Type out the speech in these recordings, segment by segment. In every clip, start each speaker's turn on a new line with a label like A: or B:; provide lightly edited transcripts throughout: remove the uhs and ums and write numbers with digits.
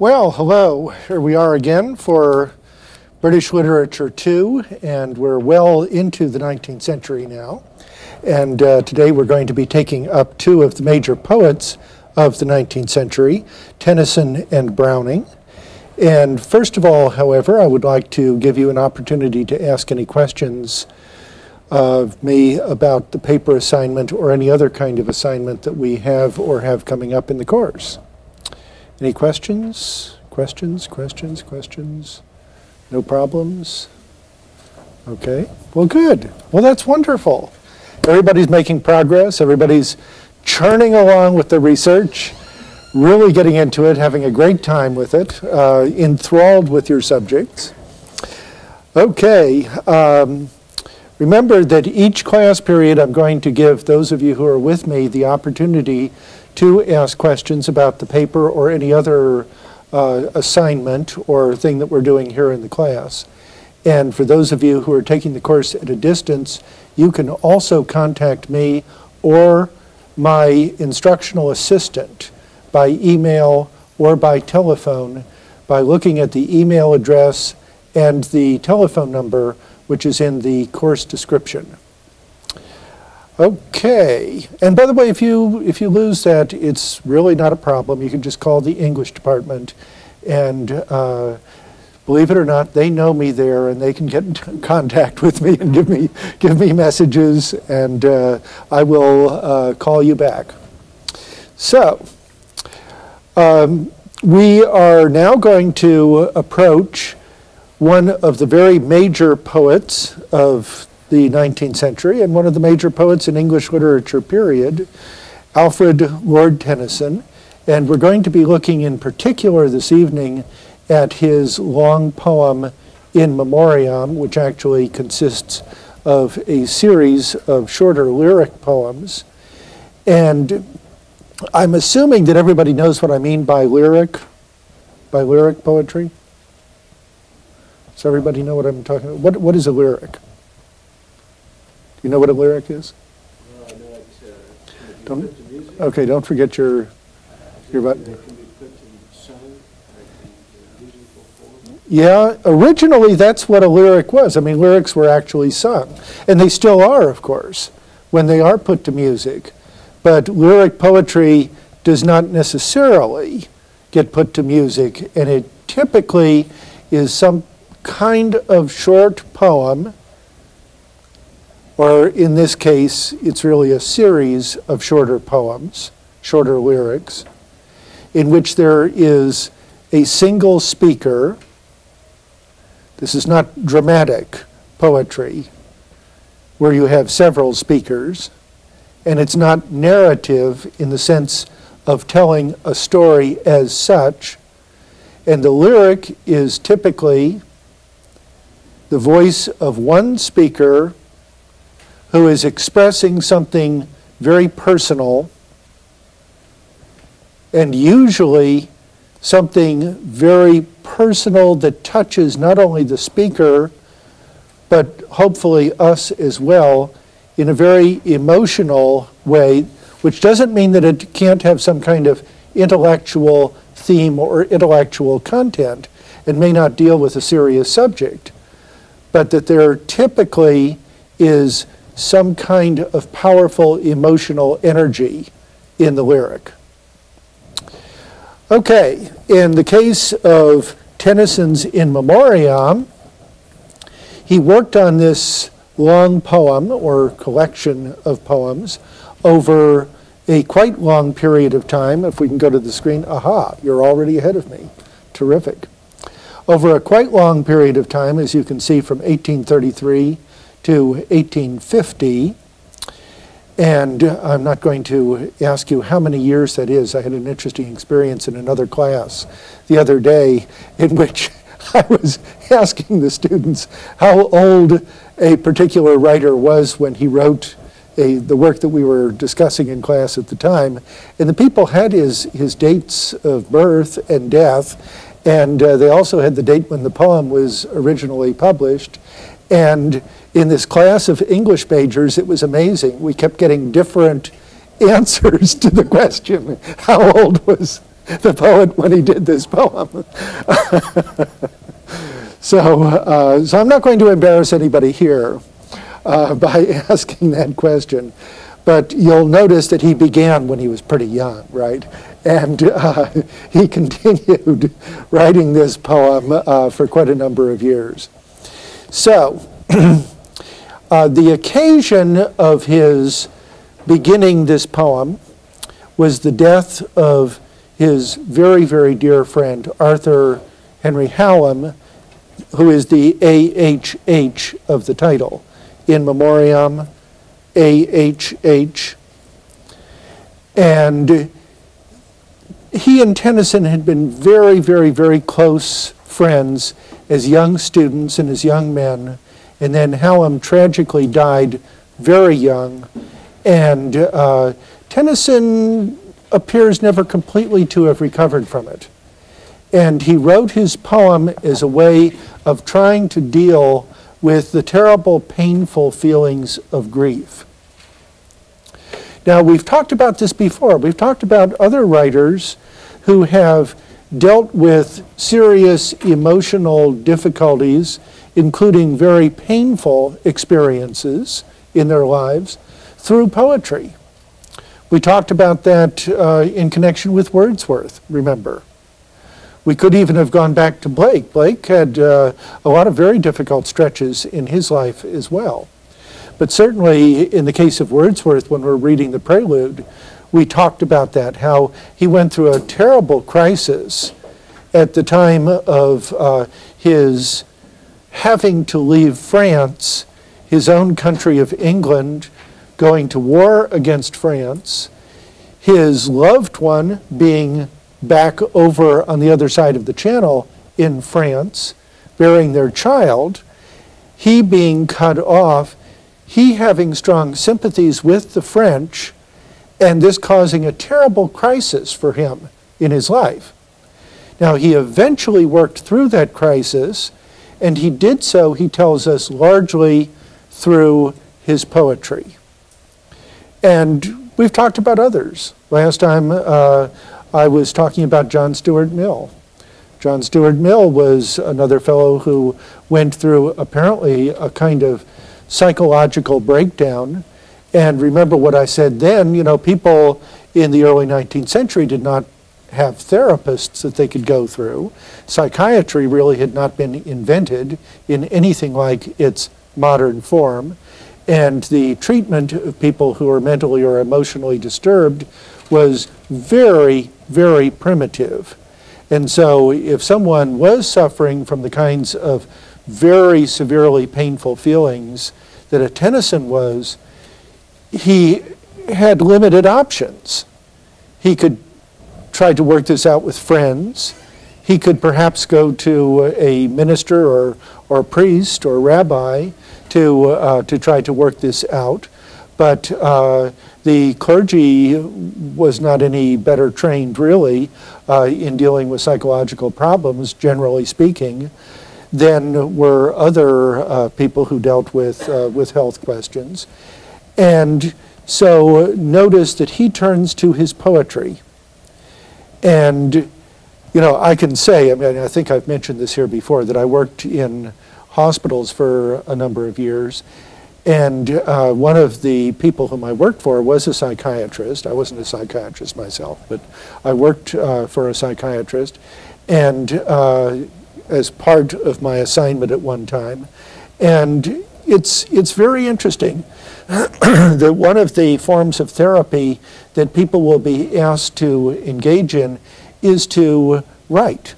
A: Well, hello. Here we are again for British Literature 2, and we're well into the 19th century now. And today we're going to be taking up two of the major poets of the 19th century, Tennyson and Browning. And first of all, however, I would like to give you an opportunity to ask any questions of me about the paper assignment or any other kind of assignment that we have or have coming up in the course. Any questions? Questions? No problems? Okay. Well, good. Well, that's wonderful. Everybody's making progress. Everybody's churning along with the research, really getting into it, having a great time with it, enthralled with your subjects. Okay. Remember that each class period I'm going to give those of you who are with me the opportunity to ask questions about the paper or any other assignment or thing that we're doing here in the class. And for those of you who are taking the course at a distance, you can also contact me or my instructional assistant by email or by telephone by looking at the email address and the telephone number which is in the course description. Okay, and by the way, if you lose that, it's really not a problem. You can just call the English department, and believe it or not, they know me there, and they can get in contact with me and give me messages, and I will call you back. So, we are now going to approach one of the very major poets of the 19th century, and one of the major poets in English literature period, Alfred Lord Tennyson. And we're going to be looking in particular this evening at his long poem, In Memoriam, which actually consists of a series of shorter lyric poems. And I'm assuming that everybody knows what I mean by lyric poetry. Does everybody know what I'm talking about? What is a lyric? You know what a lyric is?
B: No, I know it's
A: don't, okay, don't forget your button.
B: Can be put in song, like the musical form?
A: Yeah, originally that's what a lyric was. I mean, lyrics were actually sung. And they still are, of course, when they are put to music. But lyric poetry does not necessarily get put to music, and it typically is some kind of short poem, or in this case, it's really a series of shorter poems, shorter lyrics, in which there is a single speaker. This is not dramatic poetry, where you have several speakers, and it's not narrative in the sense of telling a story as such, and the lyric is typically the voice of one speaker who is expressing something very personal, and usually something very personal that touches not only the speaker, but hopefully us as well, in a very emotional way, which doesn't mean that it can't have some kind of intellectual theme or intellectual content and may not deal with a serious subject, but that there typically is some kind of powerful emotional energy in the lyric. Okay, in the case of Tennyson's In Memoriam, he worked on this long poem or collection of poems over a quite long period of time. If we can go to the screen, aha, you're already ahead of me. Terrific. Over a quite long period of time, as you can see, from 1833 to 1850, and I'm not going to ask you how many years that is. I had an interesting experience in another class the other day in which I was asking the students how old a particular writer was when he wrote the work that we were discussing in class at the time, and the people had his dates of birth and death, and they also had the date when the poem was originally published. And in this class of English majors, it was amazing. We kept getting different answers to the question, how old was the poet when he did this poem. So I'm not going to embarrass anybody here by asking that question. But you'll notice that he began when he was pretty young, right? And he continued writing this poem for quite a number of years. So the occasion of his beginning this poem was the death of his very, very dear friend, Arthur Henry Hallam, who is the AHH of the title, In Memoriam, AHH. And he and Tennyson had been very, very, very close friends as young students and as young men. And then Hallam tragically died very young. And Tennyson appears never completely to have recovered from it. And he wrote his poem as a way of trying to deal with the terrible, painful feelings of grief. Now, we've talked about this before. We've talked about other writers who have dealt with serious emotional difficulties, including very painful experiences in their lives, through poetry. We talked about that in connection with Wordsworth, remember. We could even have gone back to Blake. Blake had a lot of very difficult stretches in his life as well. But certainly in the case of Wordsworth, when we're reading the Prelude, we talked about that, how he went through a terrible crisis at the time of his having to leave France, his own country of England, going to war against France, his loved one being back over on the other side of the Channel in France, bearing their child, he being cut off, he having strong sympathies with the French, and this causing a terrible crisis for him in his life. Now, he eventually worked through that crisis, and he did so, he tells us, largely through his poetry. And we've talked about others. Last time I was talking about John Stuart Mill. John Stuart Mill was another fellow who went through apparently a kind of psychological breakdown. And remember what I said then, you know, people in the early 19th century did not have therapists that they could go through. Psychiatry really had not been invented in anything like its modern form. And the treatment of people who are mentally or emotionally disturbed was very, very primitive. And so if someone was suffering from the kinds of very severely painful feelings that a Tennyson was, he had limited options. He could try to work this out with friends. He could perhaps go to a minister or priest or rabbi to try to work this out. But the clergy was not any better trained, really, in dealing with psychological problems, generally speaking, than were other people who dealt with health questions. And so notice that he turns to his poetry. And, you know, I can say, I mean, I think I've mentioned this here before, that I worked in hospitals for a number of years. And one of the people whom I worked for was a psychiatrist. I wasn't a psychiatrist myself, but I worked for a psychiatrist. And as part of my assignment at one time. And it's very interesting that one of the forms of therapy that people will be asked to engage in is to write.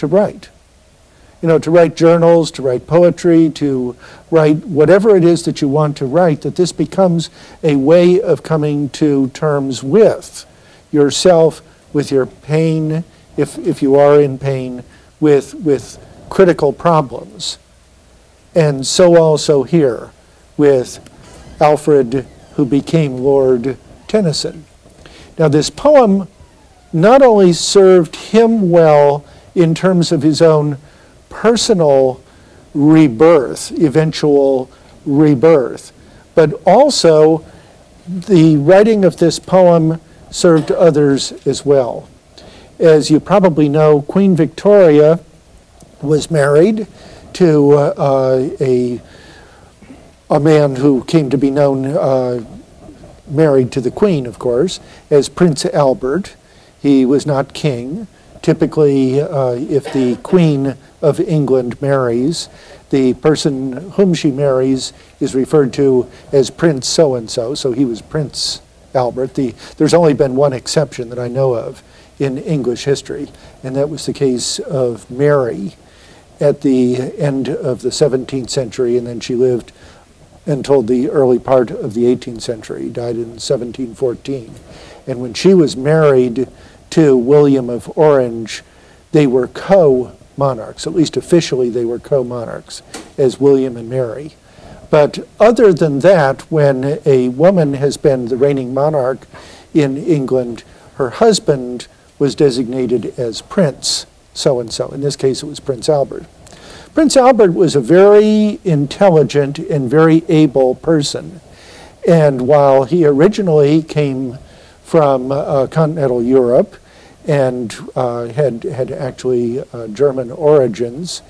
A: You know, to write journals, to write poetry, to write whatever it is that you want to write, that this becomes a way of coming to terms with yourself, with your pain, if you are in pain, with critical problems. And so also here with Alfred, who became Lord Tennyson. Now, this poem not only served him well in terms of his own personal rebirth, eventual rebirth, but also the writing of this poem served others as well. As you probably know, Queen Victoria was married to a man who came to be known, married to the Queen, of course, as Prince Albert. He was not king. Typically, if the Queen of England marries, the person whom she marries is referred to as Prince so-and-so, so he was Prince Albert. There's only been one exception that I know of in English history, and that was the case of Mary at the end of the 17th century, and then she lived until the early part of the 18th century, died in 1714. And when she was married to William of Orange, they were co-monarchs, at least officially they were co-monarchs, as William and Mary. But other than that, when a woman has been the reigning monarch in England, her husband was designated as Prince so-and-so. In this case, it was Prince Albert. Prince Albert was a very intelligent and very able person. And while he originally came from continental Europe and had actually German origins,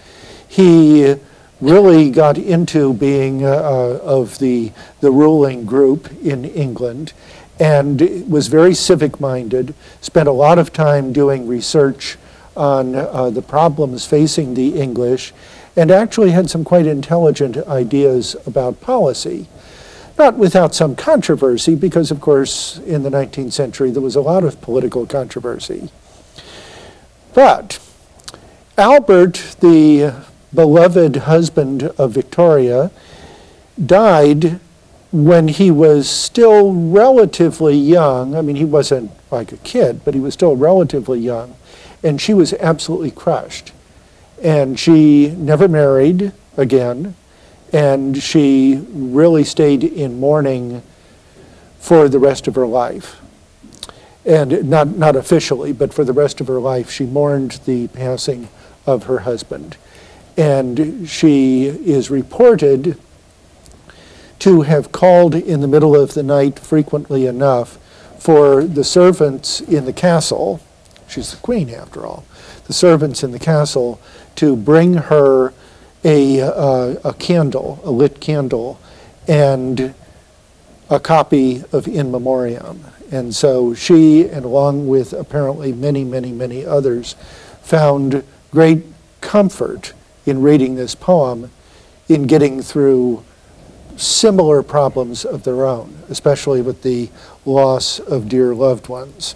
A: he really got into being of the ruling group in England and was very civic-minded, spent a lot of time doing research on the problems facing the English, and actually had some quite intelligent ideas about policy. Not without some controversy, because of course in the 19th century there was a lot of political controversy. But Albert, the beloved husband of Victoria, died when he was still relatively young. I mean, he wasn't like a kid, but he was still relatively young. And she was absolutely crushed. And she never married again. And she really stayed in mourning for the rest of her life. And not officially, but for the rest of her life, she mourned the passing of her husband. And she is reported to have called in the middle of the night frequently enough for the servants in the castle, she's the queen after all, the servants in the castle to bring her a candle, a lit candle, and a copy of In Memoriam. And so she, and along with apparently many, many, many others, found great comfort in reading this poem, in getting through similar problems of their own, especially with the loss of dear loved ones.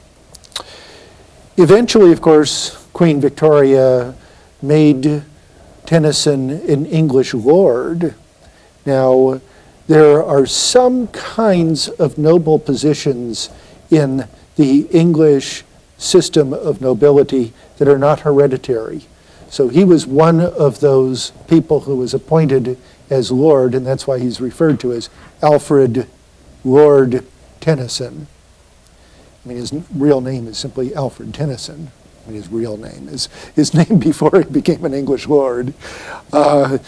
A: Eventually, of course, Queen Victoria made Tennyson an English lord. Now, there are some kinds of noble positions in the English system of nobility that are not hereditary. So he was one of those people who was appointed as Lord, and that's why he's referred to as Alfred Lord Tennyson. I mean, his real name is simply Alfred Tennyson. I mean, his real name is his name before he became an English lord. But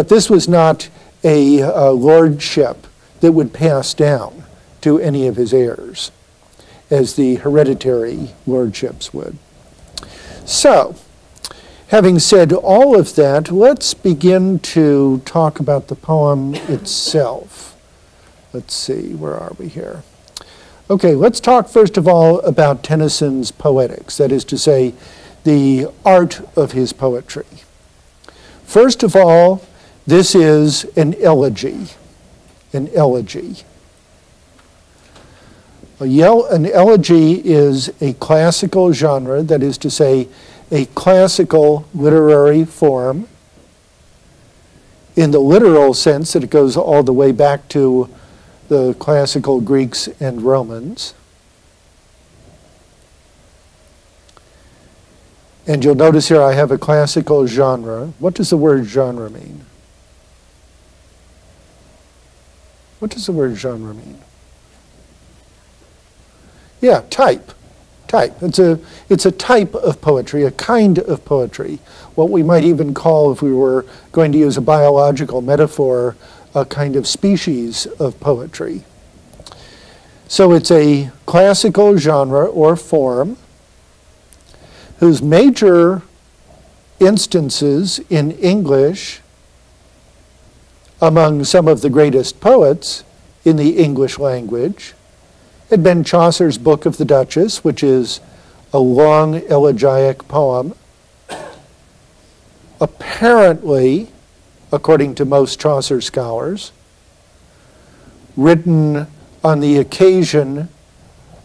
A: this was not a lordship that would pass down to any of his heirs, as the hereditary lordships would. So, having said all of that, let's begin to talk about the poem itself. Let's see, where are we here? Okay, let's talk first of all about Tennyson's Poetics, that is to say, the art of his poetry. First of all, this is an elegy. An elegy. An elegy is a classical genre, that is to say, a classical literary form in the literal sense that it goes all the way back to the classical Greeks and Romans. And you'll notice here I have a classical genre. What does the word genre mean? What does the word genre mean? Yeah, type. Type. It's a type of poetry, a kind of poetry. What we might even call, if we were going to use a biological metaphor, a kind of species of poetry. So it's a classical genre or form whose major instances in English among some of the greatest poets in the English language had been Chaucer's Book of the Duchess, which is a long elegiac poem, apparently, according to most Chaucer scholars, written on the occasion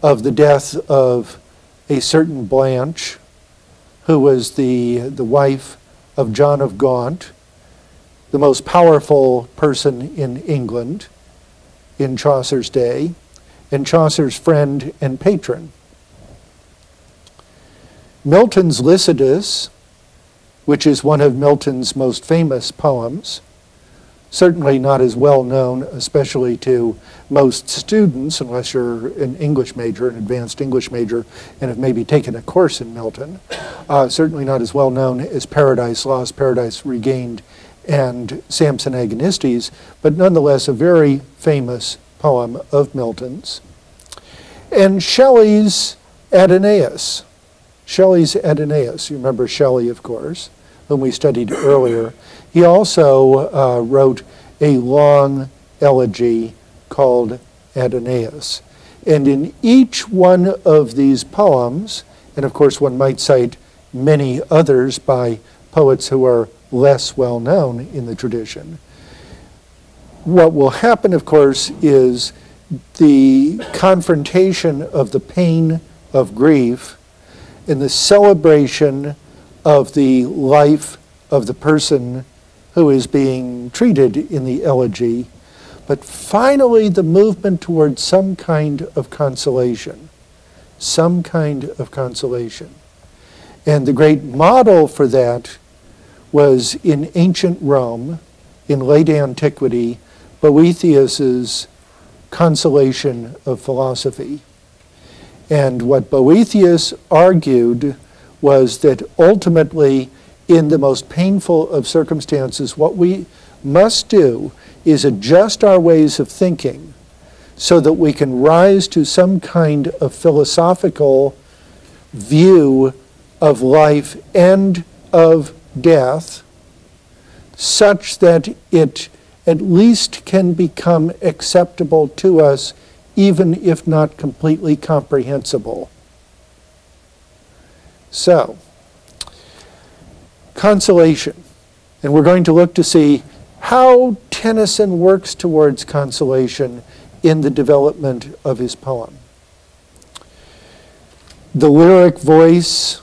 A: of the death of a certain Blanche, who was the wife of John of Gaunt, the most powerful person in England in Chaucer's day, and Chaucer's friend and patron. Milton's Lycidas, which is one of Milton's most famous poems, certainly not as well known, especially to most students, unless you're an English major, an advanced English major, and have maybe taken a course in Milton. Certainly not as well known as Paradise Lost, Paradise Regained, and Samson Agonistes, but nonetheless a very famous poem of Milton's. And Shelley's Adonais. Shelley's Adonais, you remember Shelley, of course, whom we studied earlier. He also wrote a long elegy called Adonais. And in each one of these poems, and of course one might cite many others by poets who are less well known in the tradition, what will happen, of course, is the confrontation of the pain of grief and the celebration of the life of the person who is being treated in the elegy, but finally the movement towards some kind of consolation, some kind of consolation. And the great model for that was in ancient Rome, in late antiquity, Boethius's Consolation of Philosophy. And what Boethius argued was that ultimately, in the most painful of circumstances, what we must do is adjust our ways of thinking so that we can rise to some kind of philosophical view of life and of death, such that it at least can become acceptable to us, even if not completely comprehensible. So, consolation. And we're going to look to see how Tennyson works towards consolation in the development of his poem. The lyric voice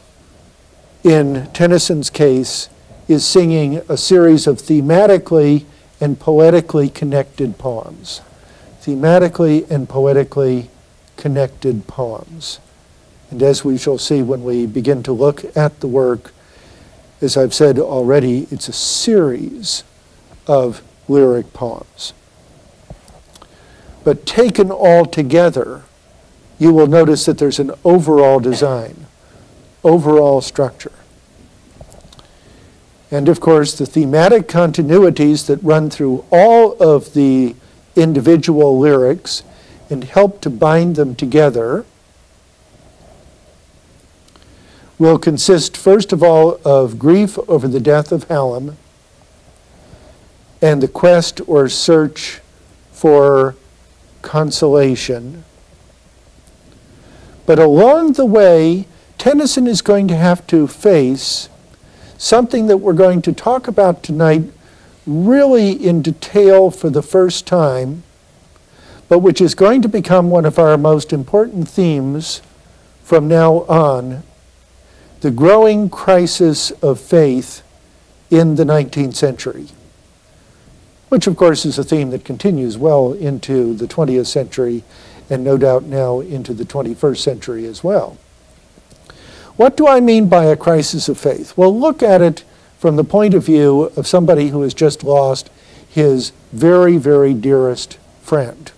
A: in Tennyson's case is singing a series of thematically and poetically connected poems. Thematically and poetically connected poems. And as we shall see when we begin to look at the work, as I've said already, it's a series of lyric poems. But taken all together, you will notice that there's an overall design, overall structure. And of course, the thematic continuities that run through all of the individual lyrics and help to bind them together will consist, first of all, of grief over the death of Hallam and the quest or search for consolation. But along the way, Tennyson is going to have to face something that we're going to talk about tonight really in detail for the first time, but which is going to become one of our most important themes from now on: the growing crisis of faith in the 19th century, which of course is a theme that continues well into the 20th century and no doubt now into the 21st century as well. What do I mean by a crisis of faith? Well, look at it from the point of view of somebody who has just lost his very, very dearest friend.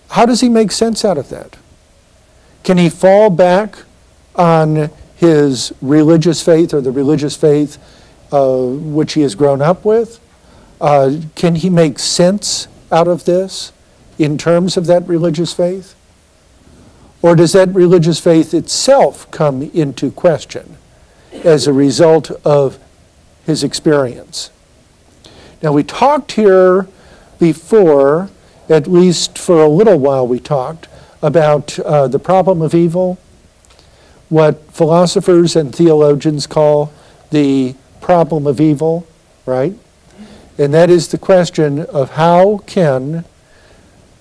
A: How does he make sense out of that? Can he fall back on his religious faith or the religious faith which he has grown up with? Can he make sense out of this in terms of that religious faith? Or does that religious faith itself come into question as a result of his experience? Now, we talked here before, at least for a little while we talked, about the problem of evil, what philosophers and theologians call the problem of evil, right? And that is the question of how can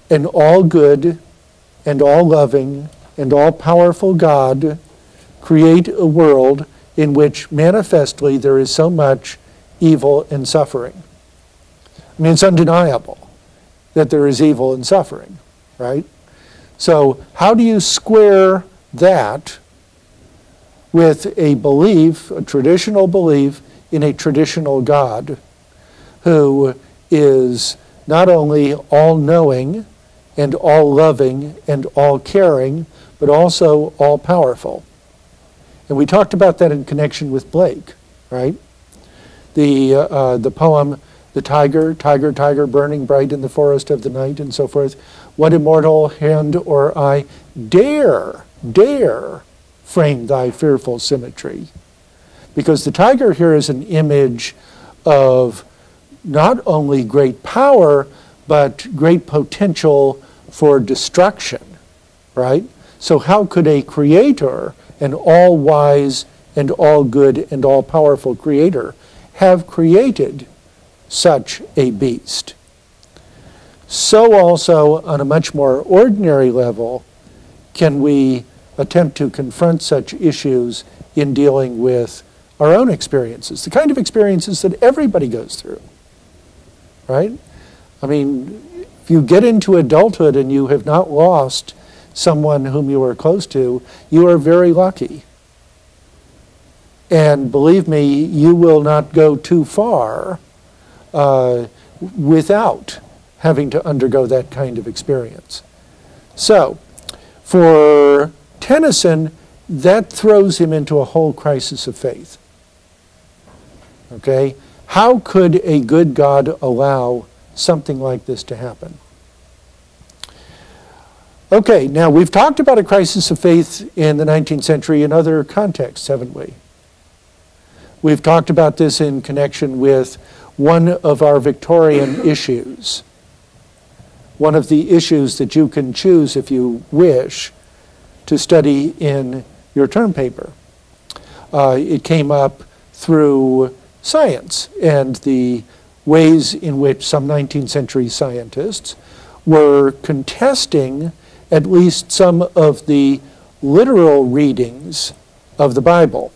A: an all-good and all-loving and all-powerful God create a world in which manifestly there is so much evil and suffering. I mean, it's undeniable that there is evil and suffering, right? So how do you square that with a belief, a traditional belief, in a traditional God who is not only all-knowing and all-loving and all-caring, but also all-powerful? And we talked about that in connection with Blake, right? The poem, "The tiger, tiger, tiger, burning bright in the forest of the night," and so forth. What immortal hand or eye dare frame thy fearful symmetry? Because the tiger here is an image of not only great power, but great potential for destruction, right? So how could a creator, an all-wise and all-good and all-powerful creator, have created such a beast? So also, on a much more ordinary level, can we attempt to confront such issues in dealing with our own experiences, the kind of experiences that everybody goes through, right? I mean, if you get into adulthood and you have not lost someone whom you are close to, you are very lucky. And believe me, you will not go too far without having to undergo that kind of experience. So, for Tennyson, that throws him into a whole crisis of faith. Okay? How could a good God allow something like this to happen? Okay, now we've talked about a crisis of faith in the 19th century in other contexts, haven't we? We've talked about this in connection with one of our Victorian issues. One of the issues that you can choose, if you wish, to study in your term paper. It came up through science and the ways in which some 19th century scientists were contesting at least some of the literal readings of the Bible.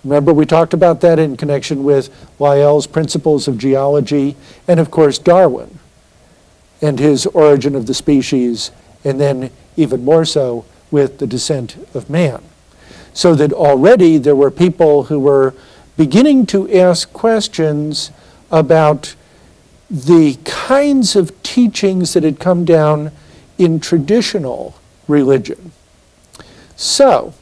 A: Remember, we talked about that in connection with Lyell's Principles of Geology, and of course Darwin and his Origin of the Species, and then even more so with The Descent of Man. So that already there were people who were beginning to ask questions about the kinds of teachings that had come down in traditional religion. So,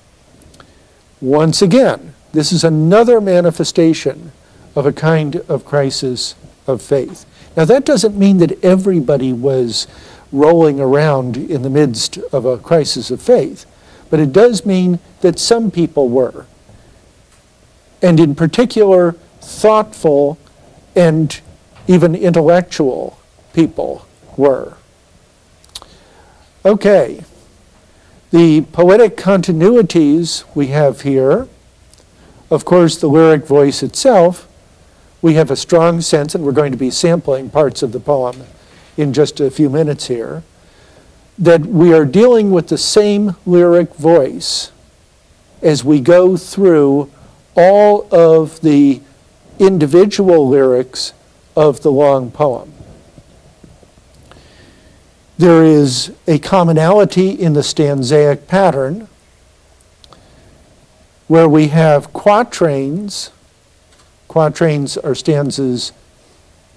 A: once again, this is another manifestation of a kind of crisis of faith. Now, that doesn't mean that everybody was rolling around in the midst of a crisis of faith, but it does mean that some people were. And in particular, thoughtful and even intellectual people were. Okay, the poetic continuities we have here, of course, the lyric voice itself, we have a strong sense, and we're going to be sampling parts of the poem in just a few minutes here, that we are dealing with the same lyric voice as we go through all of the individual lyrics of the long poem. There is a commonality in the stanzaic pattern where we have quatrains. Quatrains are stanzas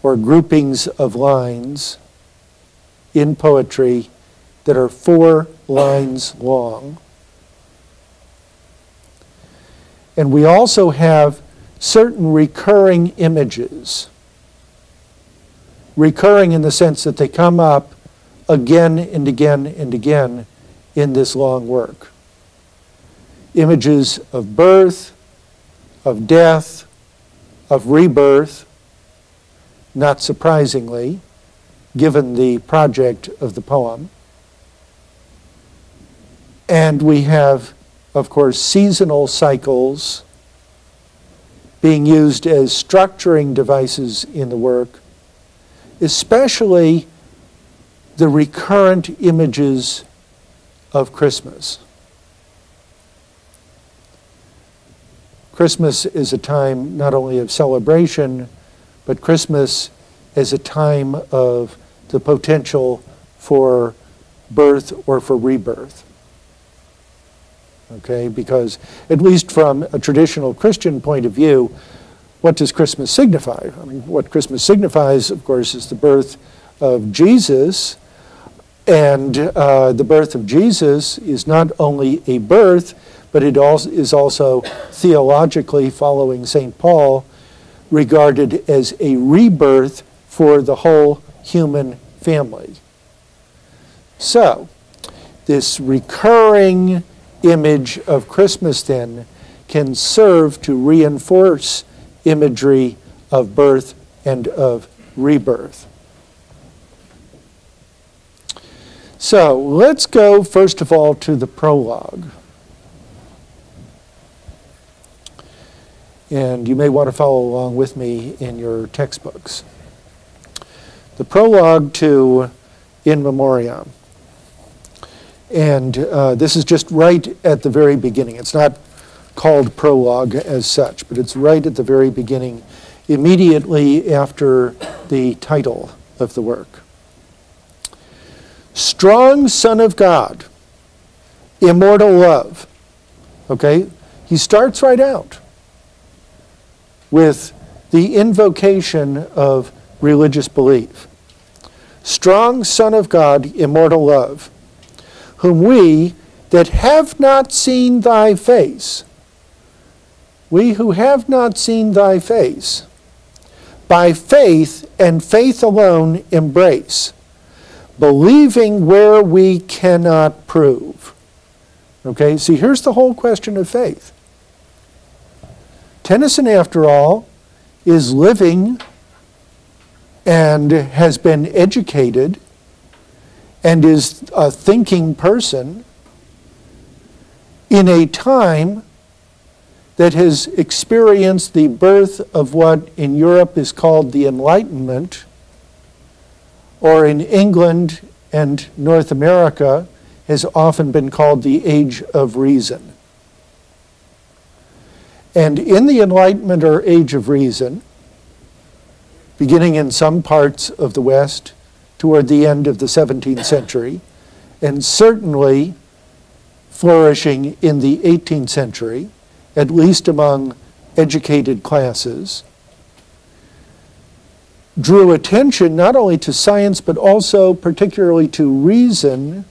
A: or groupings of lines in poetry that are 4 lines long. And we also have certain recurring images. Recurring in the sense that they come up again and again and again in this long work. Images of birth, of death, of rebirth, not surprisingly, given the project of the poem. And we have, of course, seasonal cycles being used as structuring devices in the work, especially the recurrent images of Christmas. Christmas is a time not only of celebration, but Christmas is a time of the potential for birth or for rebirth. Okay, because at least from a traditional Christian point of view, what does Christmas signify? I mean, what Christmas signifies, of course, is the birth of Jesus. And the birth of Jesus is not only a birth, but it is also theologically, following St. Paul, regarded as a rebirth for the whole human family. So, this recurring image of Christmas then can serve to reinforce imagery of birth and of rebirth. So let's go first of all to the prologue. And you may want to follow along with me in your textbooks. The prologue to In Memoriam. And this is just right at the very beginning. It's not called prologue as such, but it's right at the very beginning, immediately after the title of the work. Strong Son of God, immortal love. Okay? He starts right out with the invocation of religious belief. Strong Son of God, immortal love, whom we that have not seen thy face, we who have not seen thy face, by faith and faith alone embrace, believing where we cannot prove. Okay, see, here's the whole question of faith. Tennyson, after all, is living and has been educated and is a thinking person in a time that has experienced the birth of what in Europe is called the Enlightenment, or in England and North America has often been called the Age of Reason. And in the Enlightenment or Age of Reason, beginning in some parts of the West toward the end of the 17th century, and certainly flourishing in the 18th century, at least among educated classes, drew attention not only to science but also particularly to reason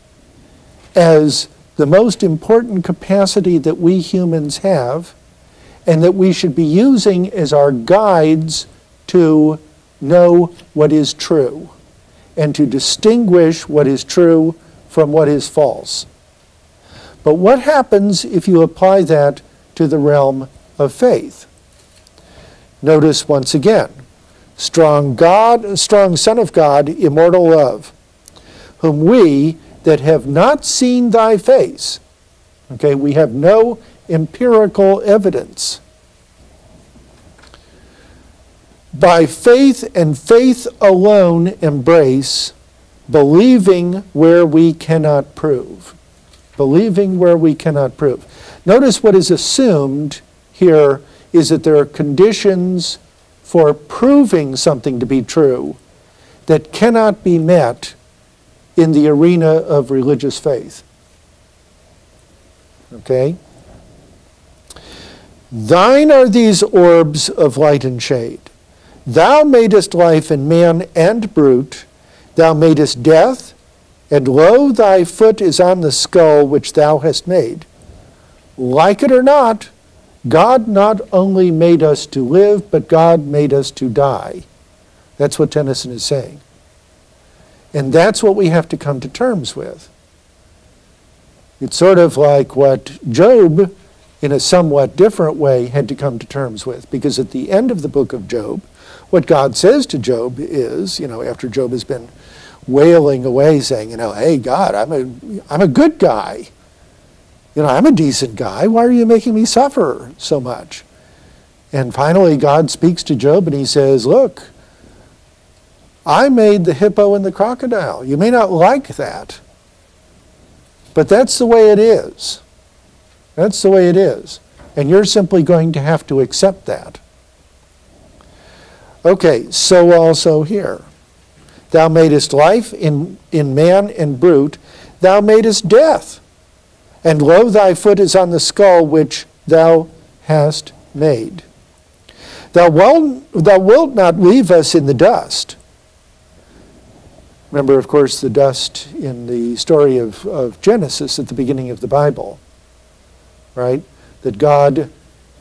A: as the most important capacity that we humans have, and that we should be using as our guides to know what is true and to distinguish what is true from what is false. But what happens if you apply that to the realm of faith? Notice once again, strong Son of God, immortal love, whom we that have not seen thy face, okay, we have no empirical evidence, by faith and faith alone embrace, believing where we cannot prove. Believing where we cannot prove. Notice what is assumed here is that there are conditions for proving something to be true that cannot be met in the arena of religious faith. Okay? Thine are these orbs of light and shade. Thou madest life in man and brute. Thou madest death, and lo, thy foot is on the skull which thou hast made. Like it or not, God not only made us to live, but God made us to die. That's what Tennyson is saying. And that's what we have to come to terms with. It's sort of like what Job, in a somewhat different way, had to come to terms with. Because at the end of the book of Job, what God says to Job is, after Job has been wailing away saying, hey, God, I'm a good guy. I'm a decent guy. Why are you making me suffer so much? And finally, God speaks to Job and he says, look, I made the hippo and the crocodile. You may not like that, but that's the way it is. That's the way it is. And you're simply going to have to accept that. Okay, so also here. Thou madest life in man and brute. Thou madest death. And lo, thy foot is on the skull which thou hast made. Thou wilt not leave us in the dust. Remember, of course, the dust in the story of Genesis at the beginning of the Bible, right? That God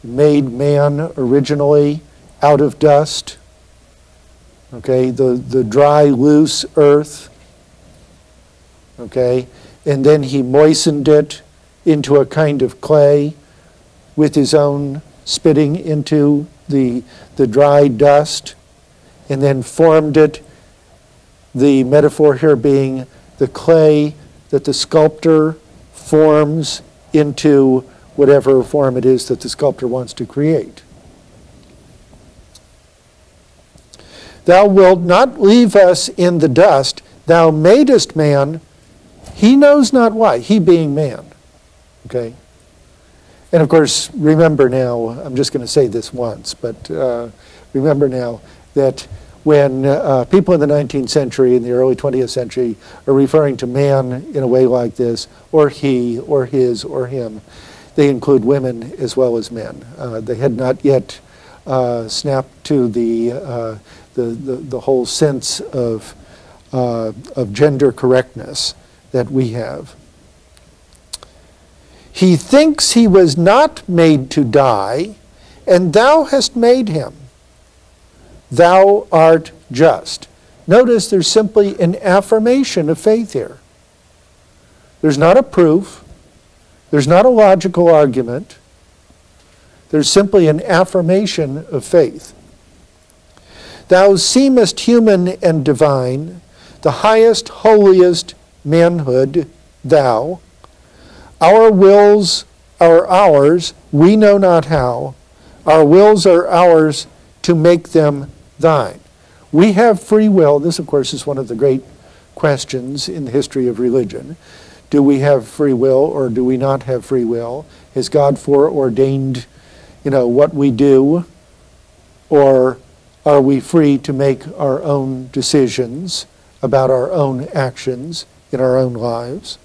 A: made man originally out of dust, okay? The dry, loose earth, okay? And then he moistened it into a kind of clay with his own spitting into the dry dust, and then formed it, the metaphor here being the clay that the sculptor forms into whatever form it is that the sculptor wants to create. Thou wilt not leave us in the dust. Thou madest man. He knows not why. He being man. Okay? And of course, remember now, I'm just going to say this once, but remember now that when people in the 19th century and the early 20th century are referring to man in a way like this, or he, or his, or him, they include women as well as men. They had not yet snapped to the whole sense of gender correctness that we have. He thinks he was not made to die, and thou hast made him. Thou art just. Notice there's simply an affirmation of faith here. There's not a proof. There's not a logical argument. There's simply an affirmation of faith. Thou seemest human and divine, the highest, holiest manhood, thou. Our wills are ours, we know not how. Our wills are ours to make them thine. We have free will. This, of course, is one of the great questions in the history of religion. Do we have free will or do we not have free will? Has God foreordained, what we do? Or are we free to make our own decisions about our own actions in our own lives?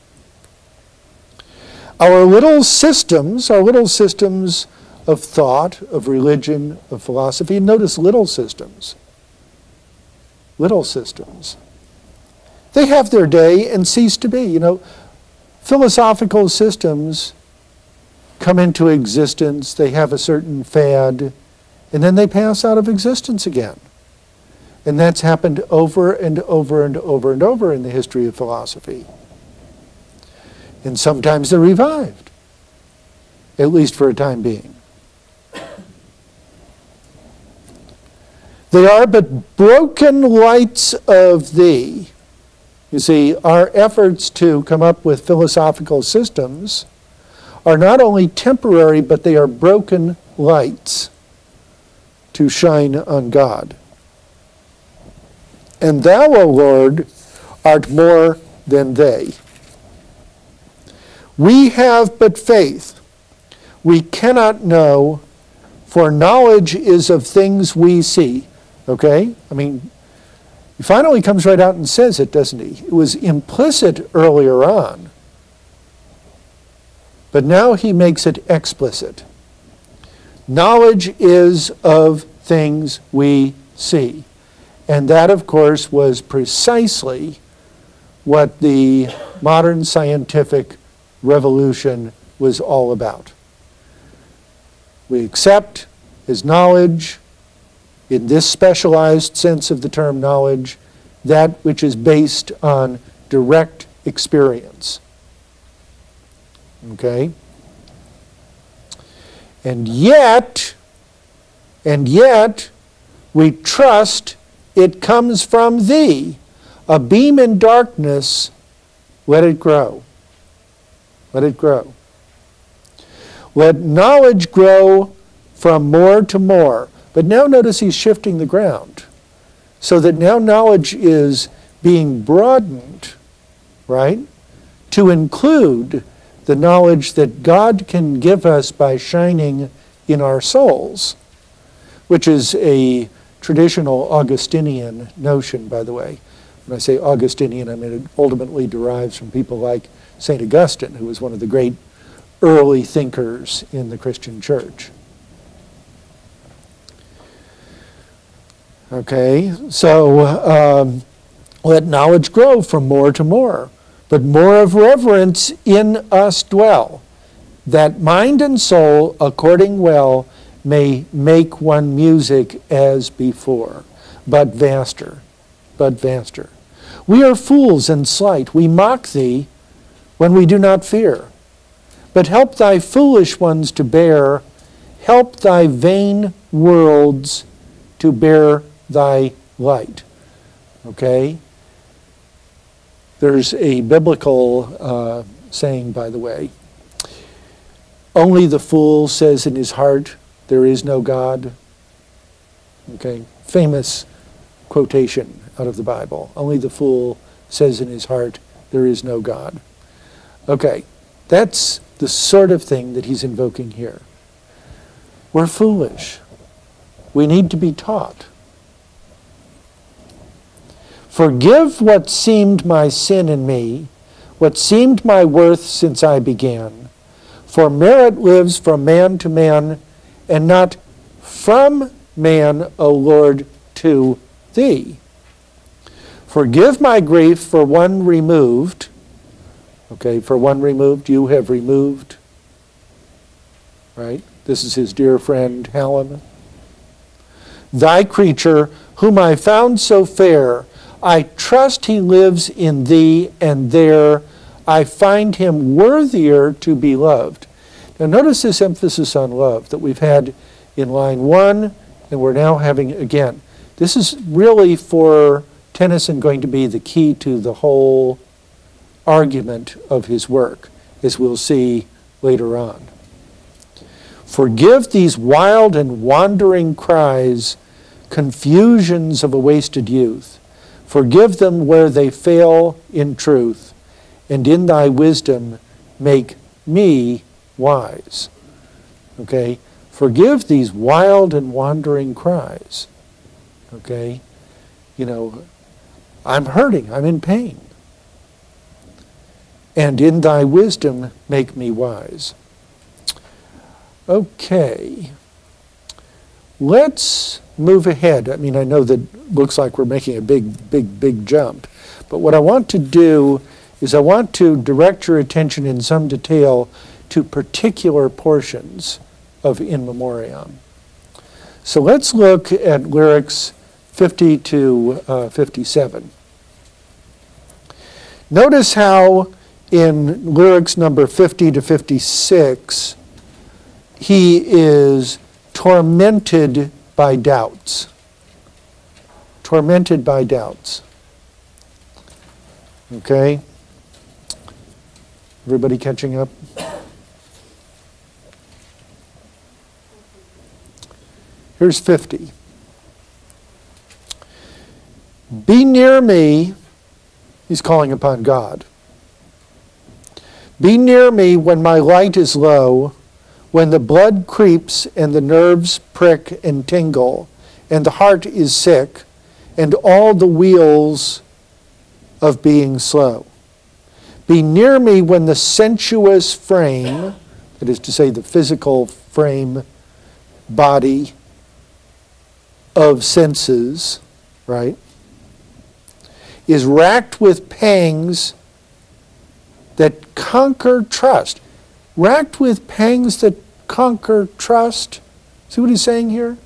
A: Our little systems of thought, of religion, of philosophy, and notice little systems, they have their day and cease to be. Philosophical systems come into existence, they have a certain fad, and then they pass out of existence again. And that's happened over and over and over and over in the history of philosophy. And sometimes they're revived, at least for a time being. They are but broken lights of thee. You see, our efforts to come up with philosophical systems are not only temporary, but they are broken lights to shine on God. And thou, O Lord, art more than they. We have but faith. We cannot know, for knowledge is of things we see. Okay? He finally comes right out and says it, doesn't he? It was implicit earlier on, but now he makes it explicit. Knowledge is of things we see. And that, of course, was precisely what the modern scientific revolution was all about. We accept as knowledge, in this specialized sense of the term knowledge, that which is based on direct experience. Okay? And yet, we trust it comes from thee. A beam in darkness, let it grow. Let it grow. Let knowledge grow from more to more. But now notice he's shifting the ground. So that now knowledge is being broadened, right, to include the knowledge that God can give us by shining in our souls, which is a traditional Augustinian notion, by the way. When I say Augustinian, I mean it ultimately derives from people like St. Augustine, who was one of the great early thinkers in the Christian church. Okay, so let knowledge grow from more to more, but more of reverence in us dwell, that mind and soul, according well, may make one music as before, but vaster, but vaster. We are fools and slight, we mock thee when we do not fear. But help thy foolish ones to bear, help thy vain worlds to bear thy light. Okay? There's a biblical saying, by the way. Only the fool says in his heart, there is no God. Okay? Famous quotation out of the Bible. Only the fool says in his heart, there is no God. Okay, that's the sort of thing that he's invoking here. We're foolish. We need to be taught. Forgive what seemed my sin in me, what seemed my worth since I began. For merit lives from man to man, and not from man, O Lord, to thee. Forgive my grief for one removed. Okay, for one removed, you have removed. Right? This is his dear friend Hallam. Thy creature, whom I found so fair, I trust he lives in thee, and there I find him worthier to be loved. Now notice this emphasis on love that we've had in line 1, and we're now having again. This is really for Tennyson going to be the key to the whole argument of his work, as we'll see later on. Forgive these wild and wandering cries, confusions of a wasted youth. Forgive them where they fail in truth, and in thy wisdom make me wise. Okay? Forgive these wild and wandering cries. Okay? You know, I'm hurting, I'm in pain. And in thy wisdom make me wise. Okay. Let's move ahead. I mean, I know that looks like we're making a big jump. But what I want to do is I want to direct your attention in some detail to particular portions of In Memoriam. So let's look at lyrics 50 to 57. Notice how in lyrics number 50 to 56, he is tormented by doubts. Tormented by doubts. Okay? Everybody catching up? Here's 50. Be near me, he's calling upon God. Be near me when my light is low, when the blood creeps and the nerves prick and tingle, and the heart is sick, and all the wheels of being slow. Be near me when the sensuous frame, that is to say the physical frame, body of senses, right, is racked with pangs that conquer trust. Racked with pangs that conquer trust. See what he's saying here?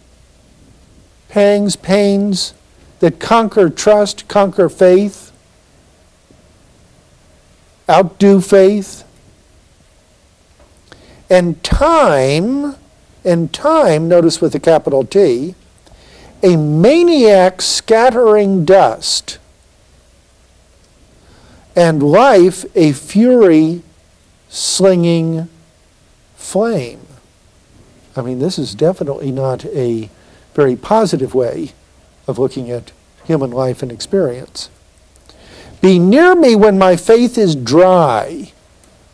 A: Pangs, pains that conquer trust, conquer faith, outdo faith. And time, notice with a capital T, a maniac scattering dust, and life a fury slinging flame. I mean, this is definitely not a very positive way of looking at human life and experience. Be near me when my faith is dry.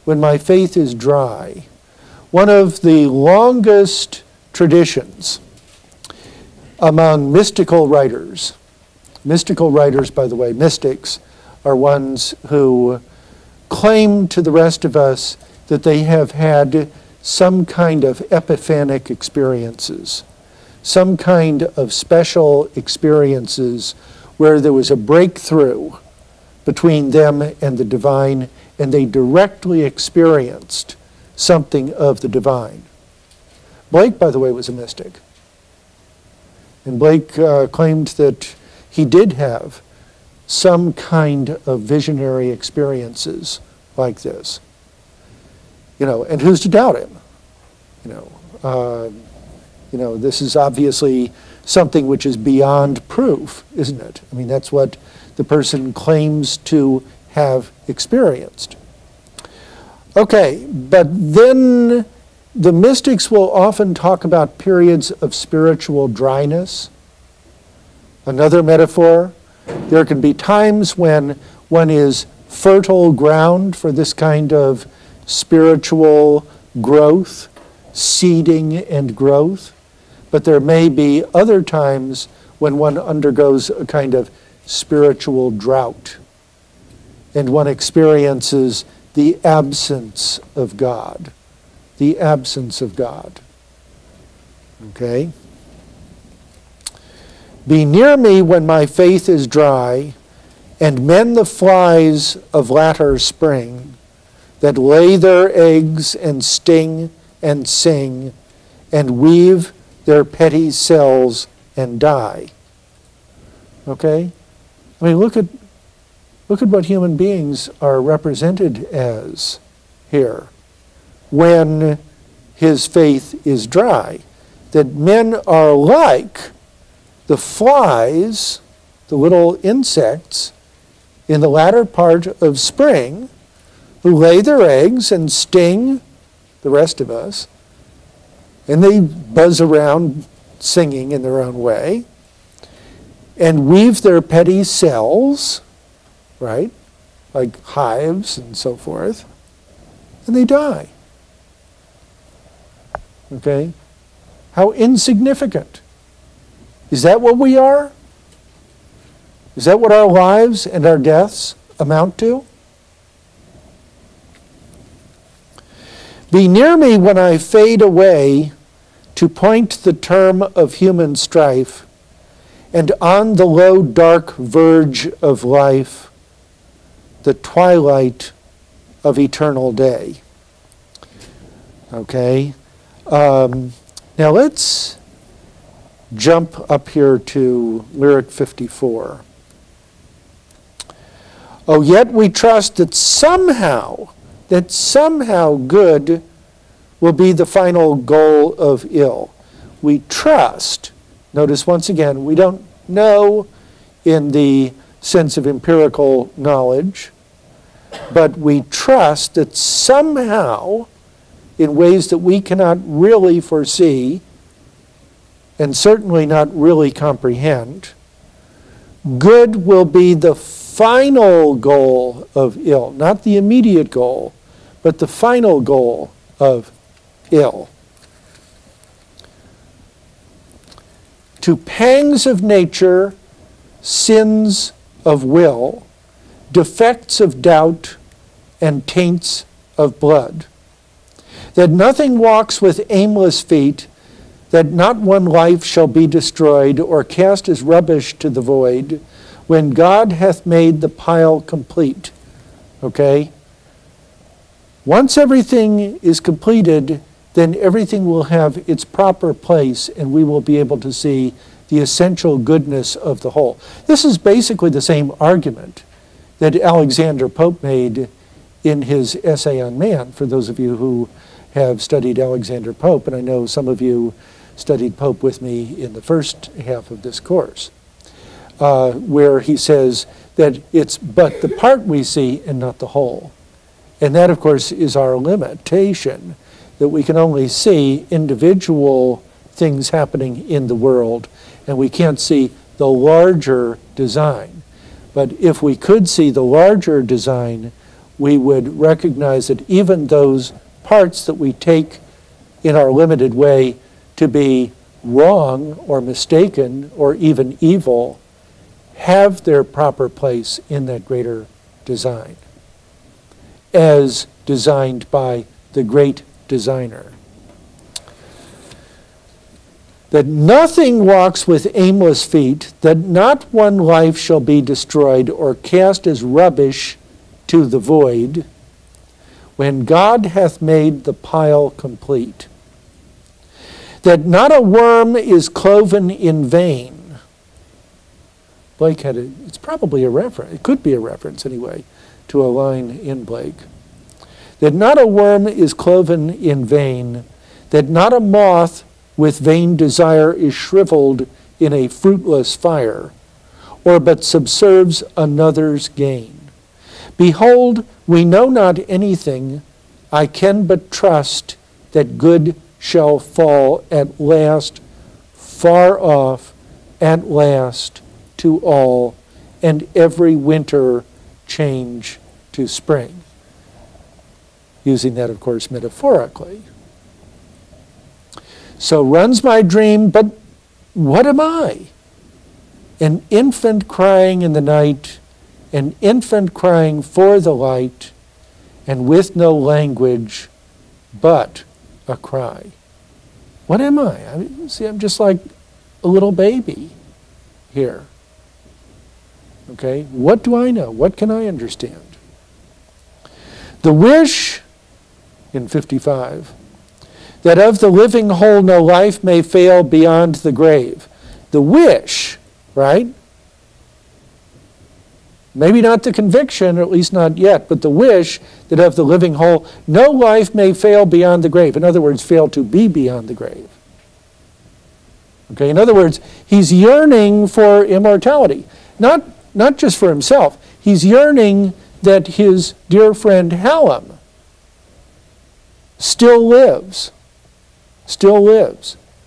A: When my faith is dry. One of the longest traditions among mystical writers. Mystical writers, by the way, mystics, are ones who claim to the rest of us that they have had some kind of epiphanic experiences, some kind of special experiences where there was a breakthrough between them and the divine, and they directly experienced something of the divine. Blake, by the way, was a mystic. And Blake claimed that he did have some kind of visionary experiences like this. And who's to doubt him? This is obviously something which is beyond proof, isn't it? I mean, that's what the person claims to have experienced. Okay, but then the mystics will often talk about periods of spiritual dryness. Another metaphor, there can be times when one is fertile ground for this kind of spiritual growth, seeding and growth, but there may be other times when one undergoes a kind of spiritual drought and one experiences the absence of God. The absence of God. Okay? Be near me when my faith is dry, and mend the flies of latter spring, that lay their eggs and sting and sing, and weave their petty cells and die. Okay? I mean, look at what human beings are represented as here when his faith is dry. That men are like the flies, the little insects, in the latter part of spring, who lay their eggs and sting the rest of us, and they buzz around singing in their own way, and weave their petty cells, right, like hives and so forth, and they die. Okay? How insignificant. Is that what we are? Is that what our lives and our deaths amount to? Be near me when I fade away to point the term of human strife, and on the low dark verge of life, the twilight of eternal day. Okay? Now let's jump up here to lyric 54. Oh, yet we trust that somehow good will be the final goal of ill. We trust, notice once again, we don't know in the sense of empirical knowledge, but we trust that somehow, in ways that we cannot really foresee, and certainly not really comprehend, good will be the final goal of ill, not the immediate goal, but the final goal of ill. To pangs of nature, sins of will, defects of doubt, and taints of blood, that nothing walks with aimless feet, that not one life shall be destroyed or cast as rubbish to the void, when God hath made the pile complete. Okay? Once everything is completed, then everything will have its proper place, and we will be able to see the essential goodness of the whole. This is basically the same argument that Alexander Pope made in his essay on man, for those of you who have studied Alexander Pope, and I know some of you studied Pope with me in the first half of this course, where he says that it's but the part we see and not the whole. And that, of course, is our limitation, that we can only see individual things happening in the world, and we can't see the larger design. But if we could see the larger design, we would recognize that even those parts that we take in our limited way to be wrong or mistaken or even evil have their proper place in that greater design, as designed by the great designer. That nothing walks with aimless feet, that not one life shall be destroyed or cast as rubbish to the void, when God hath made the pile complete. That not a worm is cloven in vain. Blake had it's probably a reference, it could be a reference anyway, to a line in Blake. That not a worm is cloven in vain, that not a moth with vain desire is shriveled in a fruitless fire, or but subserves another's gain. Behold, we know not anything, I can but trust that good shall fall at last, far off, at last, to all, and every winter change to spring. Using that, of course, metaphorically. So runs my dream, but what am I? An infant crying in the night, an infant crying for the light, and with no language but a cry. What am I? I'm just like a little baby here. Okay, what do I know? What can I understand? The wish, in 55, that of the living whole no life may fail beyond the grave. The wish, right? Maybe not the conviction, or at least not yet, but the wish that of the living whole no life may fail beyond the grave. In other words, fail to be beyond the grave. Okay, in other words, he's yearning for immortality. Not just for himself. He's yearning that his dear friend Hallam still lives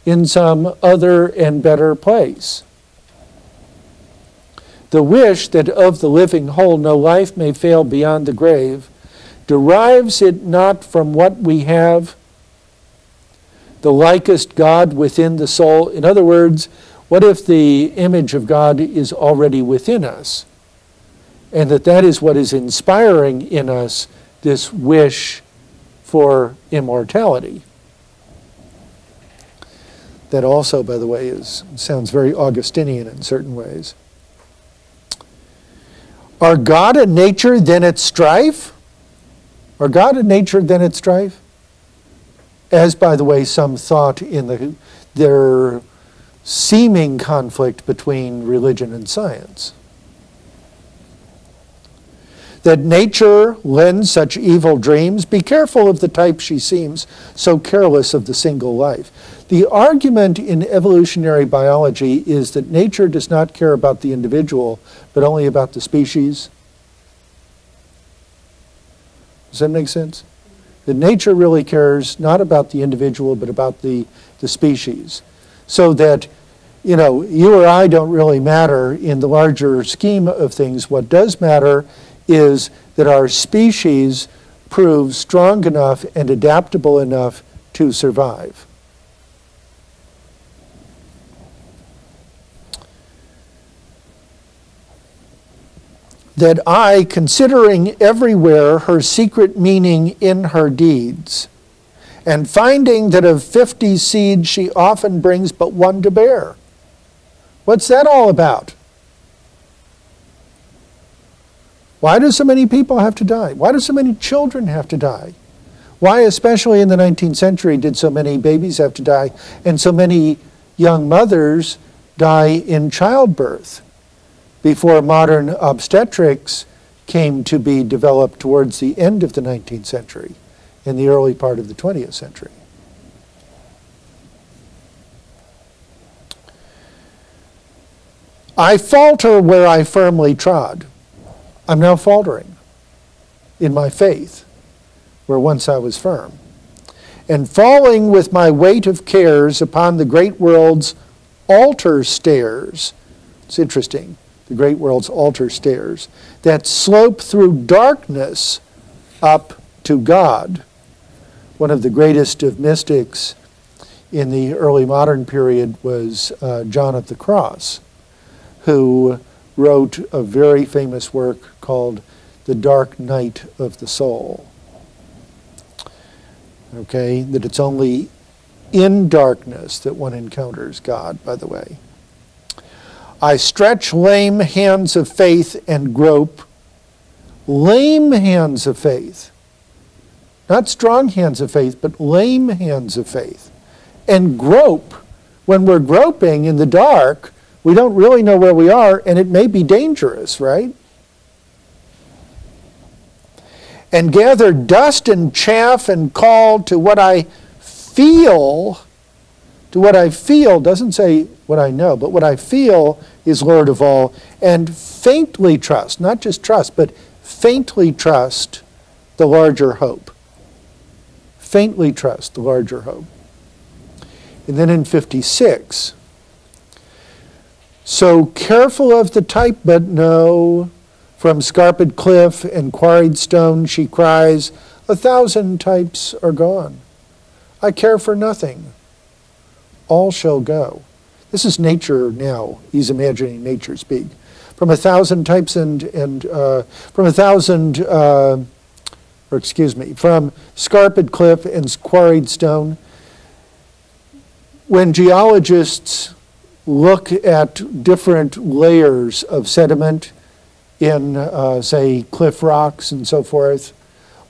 A: in some other and better place. The wish that of the living whole no life may fail beyond the grave, derives it not from what we have, the likest God within the soul? In other words, what if the image of God is already within us, and that is what is inspiring in us this wish for immortality? That also, by the way, sounds very Augustinian in certain ways. Are God and nature then at strife? Are God and nature then at strife? As, by the way, some thought in their seeming conflict between religion and science. That nature lends such evil dreams, be careful of the type she seems, so careless of the single life. The argument in evolutionary biology is that nature does not care about the individual, but only about the species. Does that make sense? That nature really cares not about the individual, but about the species. So that, you or I don't really matter in the larger scheme of things. What does matter is that our species proves strong enough and adaptable enough to survive. That I, considering everywhere her secret meaning in her deeds, and finding that of 50 seeds she often brings but one to bear. What's that all about? Why do so many people have to die? Why do so many children have to die? Why, especially in the 19th century, did so many babies have to die, and so many young mothers die in childbirth before modern obstetrics came to be developed towards the end of the 19th century and the early part of the 20th century. I falter where I firmly trod. I'm now faltering in my faith where once I was firm, and falling with my weight of cares upon the great world's altar stairs. It's interesting, the great world's altar stairs that slope through darkness up to God. One of the greatest of mystics in the early modern period was John of the Cross, who wrote a very famous work called The Dark Night of the Soul. Okay, that it's only in darkness that one encounters God, by the way. I stretch lame hands of faith and grope. Lame hands of faith. Not strong hands of faith, but lame hands of faith. And grope. When we're groping in the dark, we don't really know where we are, and it may be dangerous, right? And gather dust and chaff and call to what I feel. To what I feel doesn't say what I know, but what I feel is Lord of all, and faintly trust, not just trust, but faintly trust the larger hope. Faintly trust the larger hope. And then in 56, so careful of the type, but no, from scarped cliff and quarried stone she cries, 1,000 types are gone. I care for nothing. All shall go. This is nature now. He's imagining nature speak. From 1,000 types from scarped cliff and quarried stone. When geologists look at different layers of sediment in, say, cliff rocks and so forth,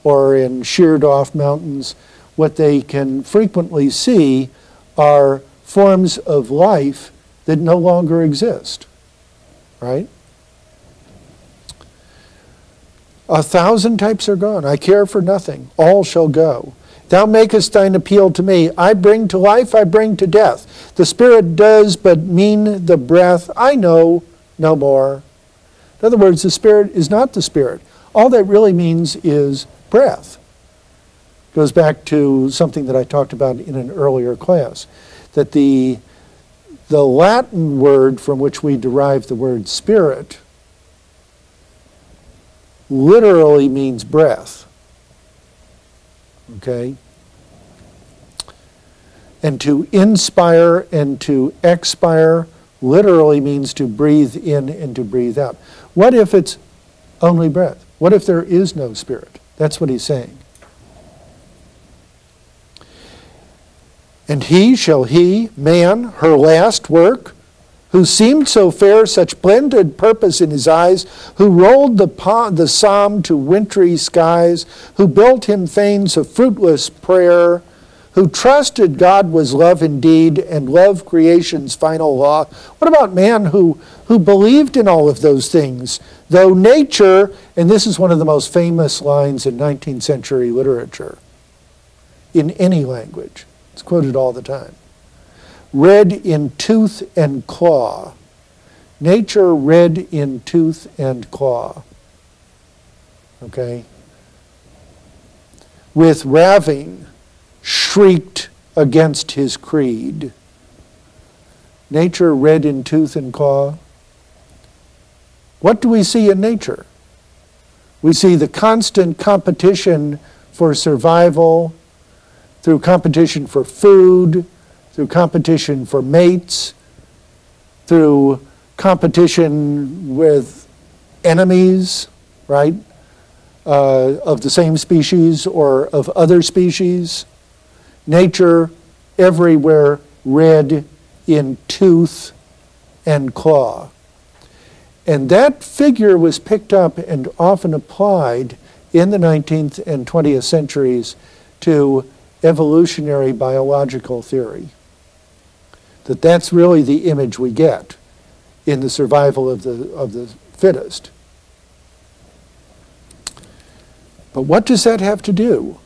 A: or in sheared off mountains, what they can frequently see are forms of life that no longer exist, right? 1,000 types are gone. I care for nothing. All shall go. Thou makest thine appeal to me. I bring to life, I bring to death. The spirit does but mean the breath. I know no more. In other words, the spirit is not the spirit. All that really means is breath. Goes back to something that I talked about in an earlier class, that the Latin word from which we derive the word spirit literally means breath. Okay? And to inspire and to expire literally means to breathe in and to breathe out. What if it's only breath? What if there is no spirit? That's what he's saying. And shall he, man, her last work, who seemed so fair, such blended purpose in his eyes, who rolled the psalm to wintry skies, who built him fanes of fruitless prayer, who trusted God was love indeed, and love creation's final law. What about man who believed in all of those things, though nature, and this is one of the most famous lines in 19th century literature, in any language, it's quoted all the time. Red in tooth and claw. Nature red in tooth and claw. Okay? With raving, shrieked against his creed. Nature red in tooth and claw. What do we see in nature? We see the constant competition for survival, through competition for food, through competition for mates, through competition with enemies, right, of the same species or of other species. Nature everywhere red in tooth and claw. And that figure was picked up and often applied in the 19th and 20th centuries to evolutionary biological theory. that that's really the image we get in the survival of the fittest. But what does that have to do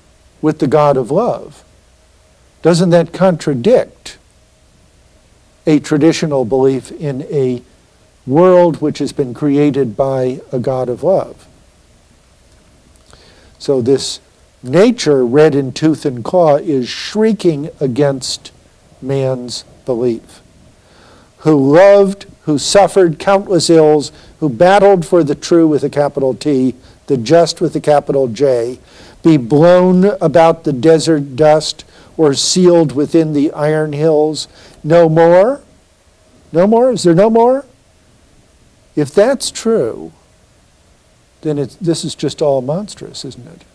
A: with the God of love? Doesn't that contradict a traditional belief in a world which has been created by a God of love? So this nature, red in tooth and claw, is shrieking against man's belief. Who loved, who suffered countless ills, who battled for the true with a capital T, the just with a capital J, be blown about the desert dust or sealed within the iron hills. No more? No more? Is there no more? If that's true, then this is just all monstrous, isn't it?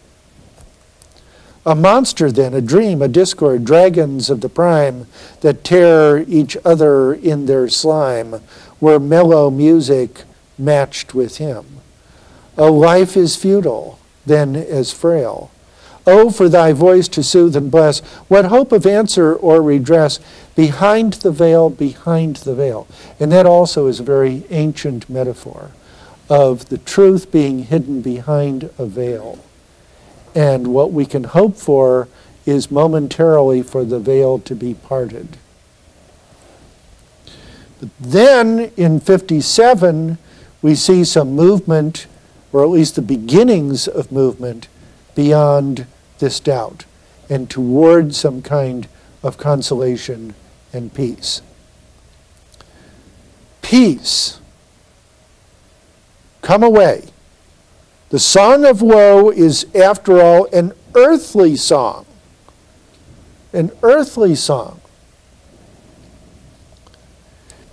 A: A monster then, a dream, a discord, dragons of the prime that tear each other in their slime, were mellow music matched with him. O life is futile, then as frail. Oh, for thy voice to soothe and bless, what hope of answer or redress behind the veil, behind the veil. And that also is a very ancient metaphor of the truth being hidden behind a veil. And what we can hope for is momentarily for the veil to be parted. But then in 57, we see some movement, or at least the beginnings of movement, beyond this doubt and toward some kind of consolation and peace. Peace. Come away. The song of woe is, after all, an earthly song. An earthly song.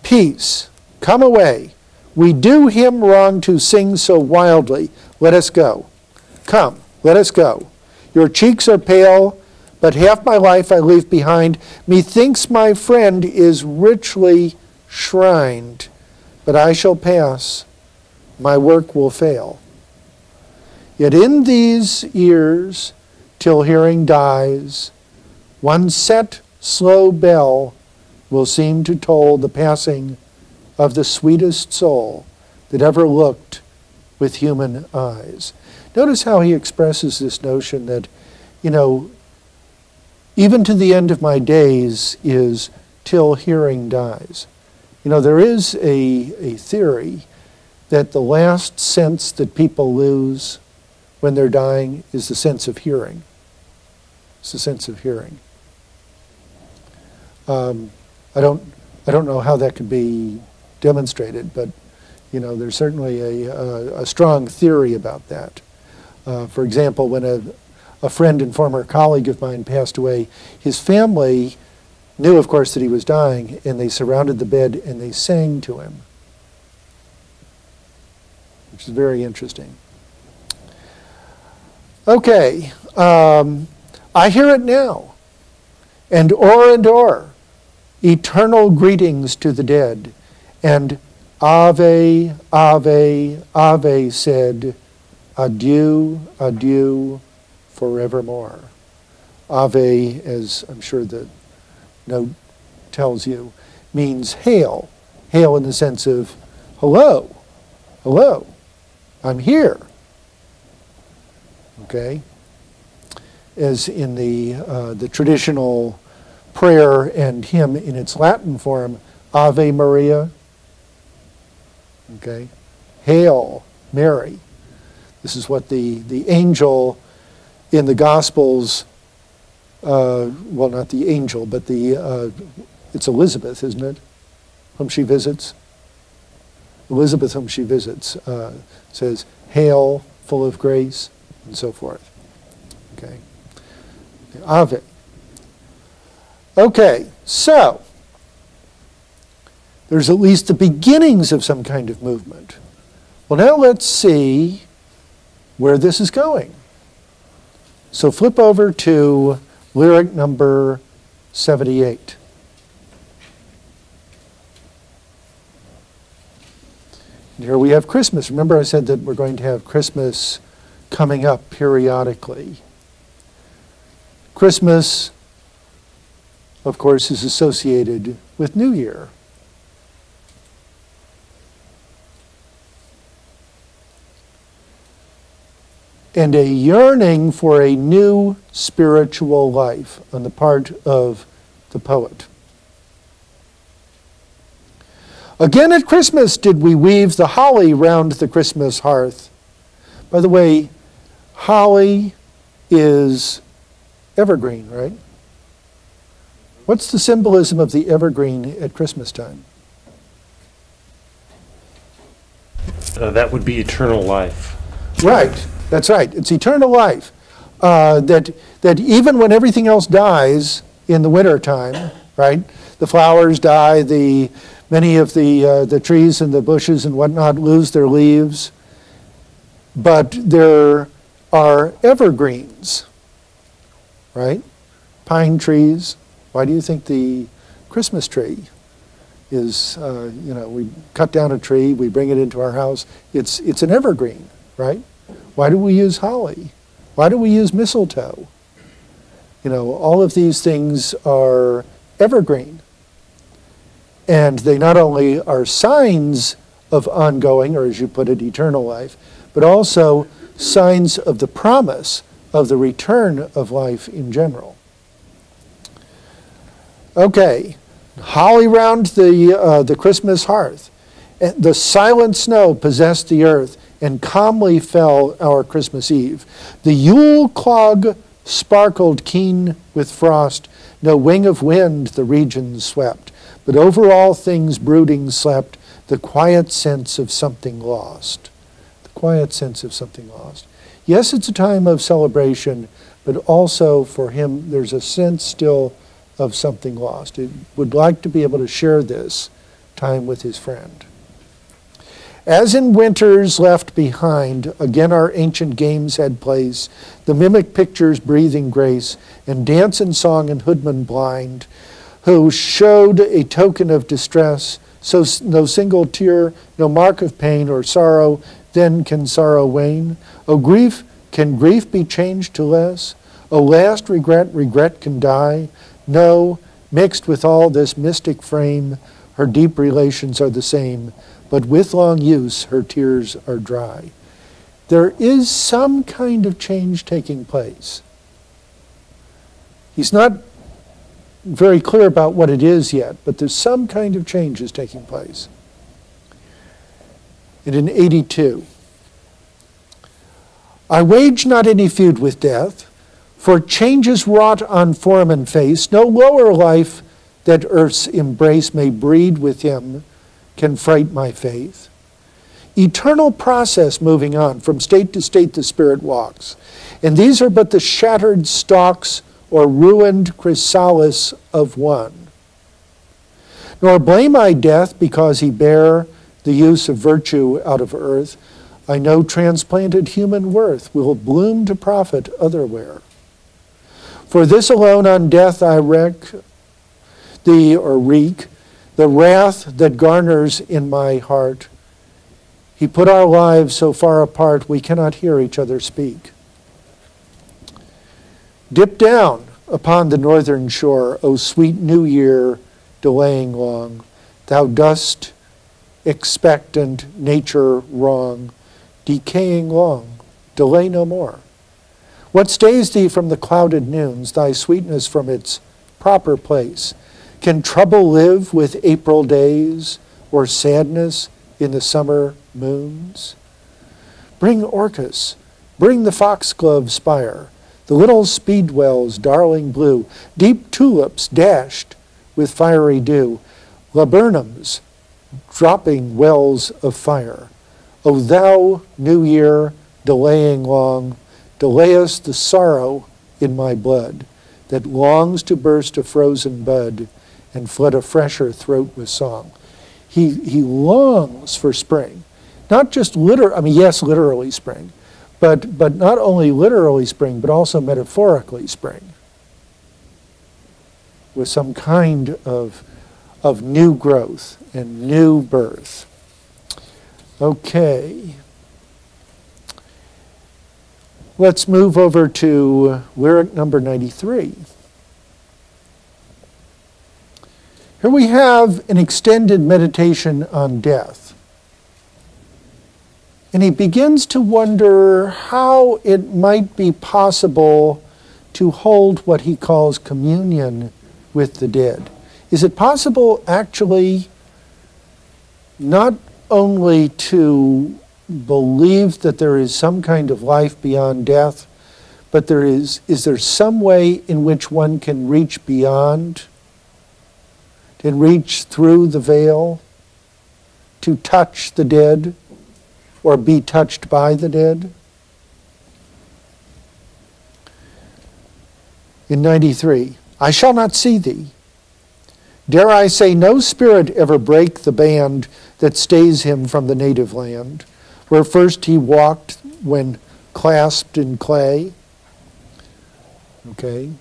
A: Peace. Come away. We do him wrong to sing so wildly. Let us go. Come, let us go. Your cheeks are pale, but half my life I leave behind. Methinks my friend is richly shrined, but I shall pass. My work will fail. Yet in these years, till hearing dies, one set slow bell will seem to toll the passing of the sweetest soul that ever looked with human eyes. Notice how he expresses this notion that, even to the end of my days is till hearing dies. There is a theory that the last sense that people lose when they're dying is the sense of hearing. It's the sense of hearing. I don't know how that could be demonstrated, but there's certainly a strong theory about that. For example, when a friend and former colleague of mine passed away, his family knew, of course, that he was dying, and they surrounded the bed and they sang to him, which is very interesting. Okay, I hear it now, and o'er, eternal greetings to the dead, and Ave, Ave, Ave said, adieu, adieu, forevermore. Ave, as I'm sure the note tells you, means hail. Hail in the sense of hello, hello, I'm here. Okay? As in the traditional prayer and hymn in its Latin form, Ave Maria. Okay? Hail, Mary. This is what the angel in the Gospels, well, not the angel, but it's Elizabeth, isn't it? Whom she visits. Elizabeth, whom she visits, says, hail, full of grace, and so forth. Okay? Ave. Okay, so there's at least the beginnings of some kind of movement. Well, now let's see where this is going. So flip over to lyric number 78. And here we have Christmas. Remember I said that we're going to have Christmas coming up periodically. Christmas of course, is associated with New Year. And a yearning for a new spiritual life on the part of the poet. Again at Christmas did we weave the holly round the Christmas hearth. By the way, holly is evergreen, right? What's the symbolism of the evergreen at Christmas time?
C: That would be eternal life.
A: Right, that's right. It's eternal life. That even when everything else dies in the wintertime, right? The flowers die, many of the trees and the bushes and whatnot lose their leaves. But there are evergreens, right? Pine trees. Why do you think the Christmas tree is, we cut down a tree, we bring it into our house. It's an evergreen, right? Why do we use holly? Why do we use mistletoe? All of these things are evergreen. And they not only are signs of ongoing, or as you put it, eternal life, but also signs of the promise of the return of life in general. Okay, holly round the Christmas hearth. The silent snow possessed the earth, and calmly fell our Christmas Eve. The Yule clog sparkled keen with frost, no wing of wind the regions swept, but over all things brooding slept the quiet sense of something lost. The quiet sense of something lost. Yes, it's a time of celebration, but also for him there's a sense still of something lost. He would like to be able to share this time with his friend. As in winters left behind, again our ancient games had place, the mimic pictures breathing grace, and dance and song and hoodman blind, who showed a token of distress, so no single tear, no mark of pain or sorrow, then can sorrow wane. O grief, can grief be changed to less? O last regret, regret can die? No, mixed with all this mystic frame, her deep relations are the same, but with long use her tears are dry. There is some kind of change taking place. He's not very clear about what it is yet, but there's some kind of change is taking place. And in 82, I wage not any feud with death, for changes wrought on form and face, no lower life that earth's embrace may breed with him can fright my faith. Eternal process moving on, from state to state the spirit walks, and these are but the shattered stalks or ruined chrysalis of one. Nor blame I death because he bare the use of virtue out of earth. I know transplanted human worth will bloom to profit otherwhere. For this alone on death I wreak the wrath that garners in my heart. He put our lives so far apart we cannot hear each other speak. Dip down upon the northern shore, O sweet New Year, delaying long. Thou dost expectant nature wrong, decaying long, delay no more. What stays thee from the clouded noons, thy sweetness from its proper place? Can trouble live with April days, or sadness in the summer moons? Bring orchis, bring the foxglove spire, the little speedwell's darling blue, deep tulips dashed with fiery dew, laburnums dropping wells of fire. O thou, New Year, delaying long, delayest the sorrow in my blood that longs to burst a frozen bud and flood a fresher throat with song. He longs for spring, not just yes, literally spring, but not only literally spring, but also metaphorically spring, with some kind of new growth and new birth. Okay. Let's move over to lyric number 93. Here we have an extended meditation on death. And he begins to wonder how it might be possible to hold what he calls communion with the dead. Is it possible actually not only to believe that there is some kind of life beyond death, but is there some way in which one can reach beyond, can reach through the veil to touch the dead or be touched by the dead? In 93, I shall not see thee. Dare I say, no spirit ever break the band that stays him from the native land, where first he walked when clasped in clay. Okay,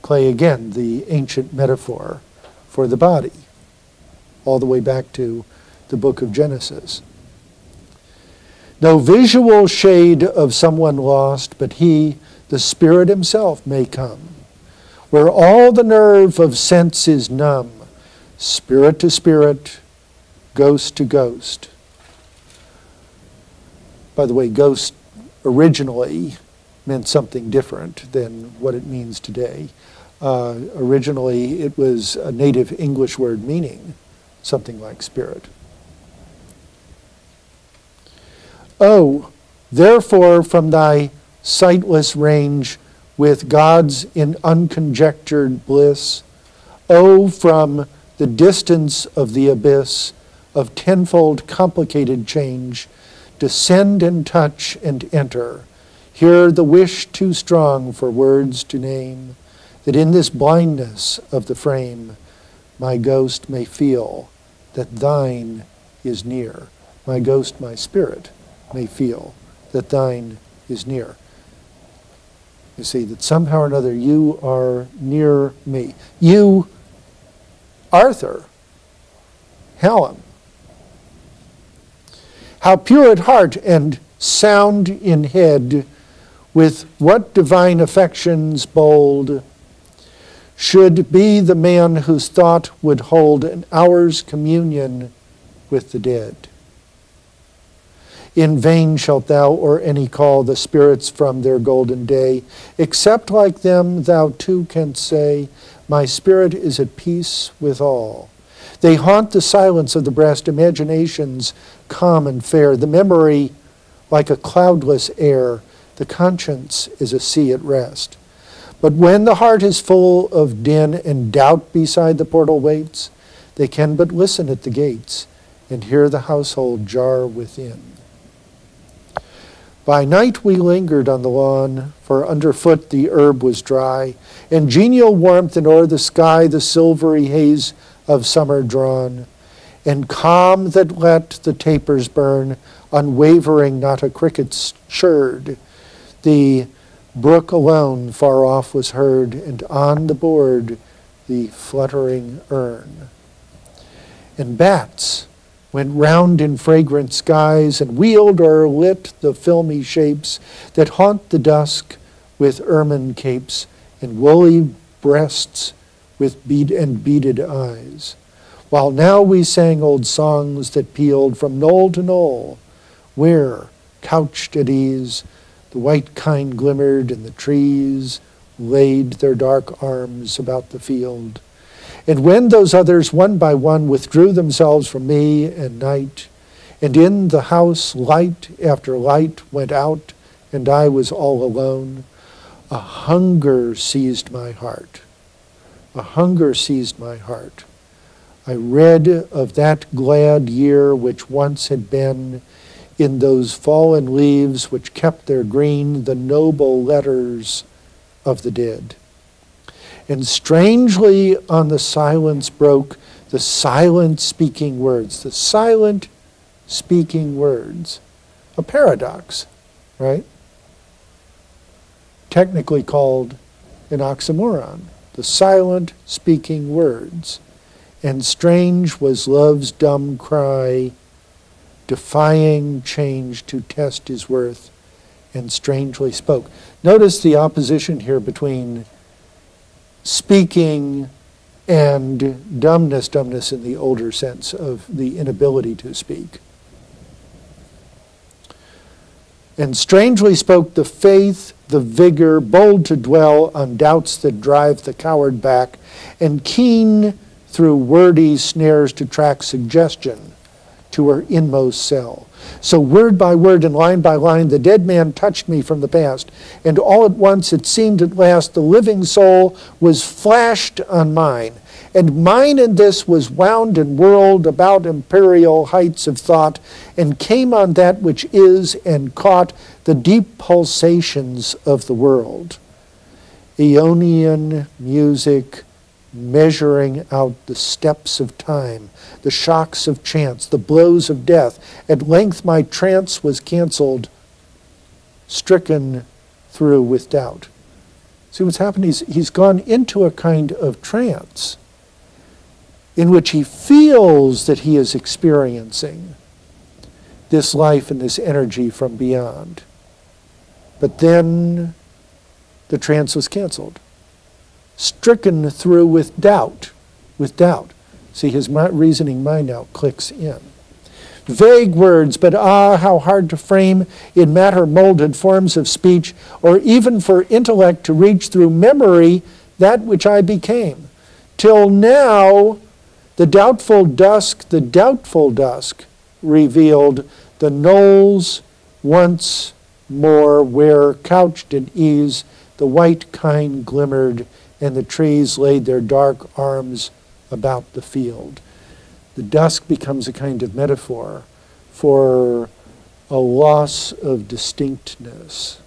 A: clay again, the ancient metaphor for the body, all the way back to the book of Genesis. No visual shade of someone lost, but he, the Spirit himself, may come, where all the nerve of sense is numb, spirit to spirit, ghost to ghost. By the way, ghost originally meant something different than what it means today. Originally, it was a native English word meaning something like spirit. Oh, therefore, from thy sightless range, with God's in unconjectured bliss, oh, from the distance of the abyss of tenfold complicated change, descend and touch and enter. Hear the wish too strong for words to name, that in this blindness of the frame, my ghost may feel that thine is near. My ghost, my spirit, may feel that thine is near. You see, that somehow or another you are near me. You, Arthur, Helen. How pure at heart and sound in head, with what divine affections bold, should be the man whose thought would hold an hour's communion with the dead. In vain shalt thou or any call the spirits from their golden day, except like them thou too canst say, my spirit is at peace with all. They haunt the silence of the breast, imaginations calm and fair, the memory like a cloudless air, the conscience is a sea at rest. But when the heart is full of din and doubt beside the portal waits, they can but listen at the gates and hear the household jar within. By night we lingered on the lawn, for underfoot the herb was dry, and genial warmth, and o'er the sky the silvery haze of summer drawn, and calm that let the tapers burn, unwavering not a cricket chirred. The brook alone far off was heard, and on the board the fluttering urn. And bats went round in fragrant skies, and wheeled or lit the filmy shapes that haunt the dusk with ermine capes, and woolly breasts with beaded eyes. While now we sang old songs that pealed from knoll to knoll, where, couched at ease, the white kine glimmered, and the trees laid their dark arms about the field. And when those others one by one withdrew themselves from me and night, and in the house light after light went out, and I was all alone, a hunger seized my heart. A hunger seized my heart. I read of that glad year which once had been, in those fallen leaves which kept their green, the noble letters of the dead. And strangely on the silence broke the silent speaking words, the silent speaking words. A paradox, right? Technically called an oxymoron, the silent speaking words. And strange was love's dumb cry, defying change to test his worth, and strangely spoke. Notice the opposition here between speaking and dumbness in the older sense of the inability to speak. And strangely spoke the faith, the vigor, bold to dwell on doubts that drive the coward back, and keen through wordy snares to track suggestion to her inmost cell. So word by word and line by line, the dead man touched me from the past, and all at once it seemed at last the living soul was flashed on mine, and mine in this was wound and whirled about imperial heights of thought, and came on that which is, and caught the deep pulsations of the world. Aeonian music measuring out the steps of time, the shocks of chance, the blows of death. At length my trance was cancelled, stricken through with doubt. See what's happened? He's gone into a kind of trance in which he feels that he is experiencing this life and this energy from beyond. But then the trance was canceled. Stricken through with doubt. See, his reasoning mind now clicks in. Vague words, but how hard to frame in matter-molded forms of speech, or even for intellect to reach through memory that which I became. Till now, the doubtful dusk revealed the knolls once more where, couched in ease, the white kine glimmered, and the trees laid their dark arms about the field. The dusk becomes a kind of metaphor for a loss of distinctness,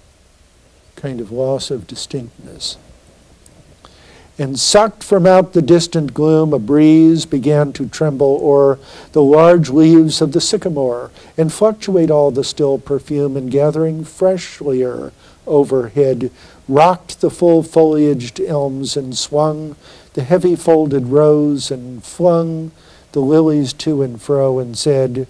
A: And sucked from out the distant gloom, a breeze began to tremble o'er the large leaves of the sycamore, and fluctuate all the still perfume, and gathering freshlier overhead, rocked the full-foliaged elms, and swung the heavy-folded rose, and flung the lilies to and fro, and said,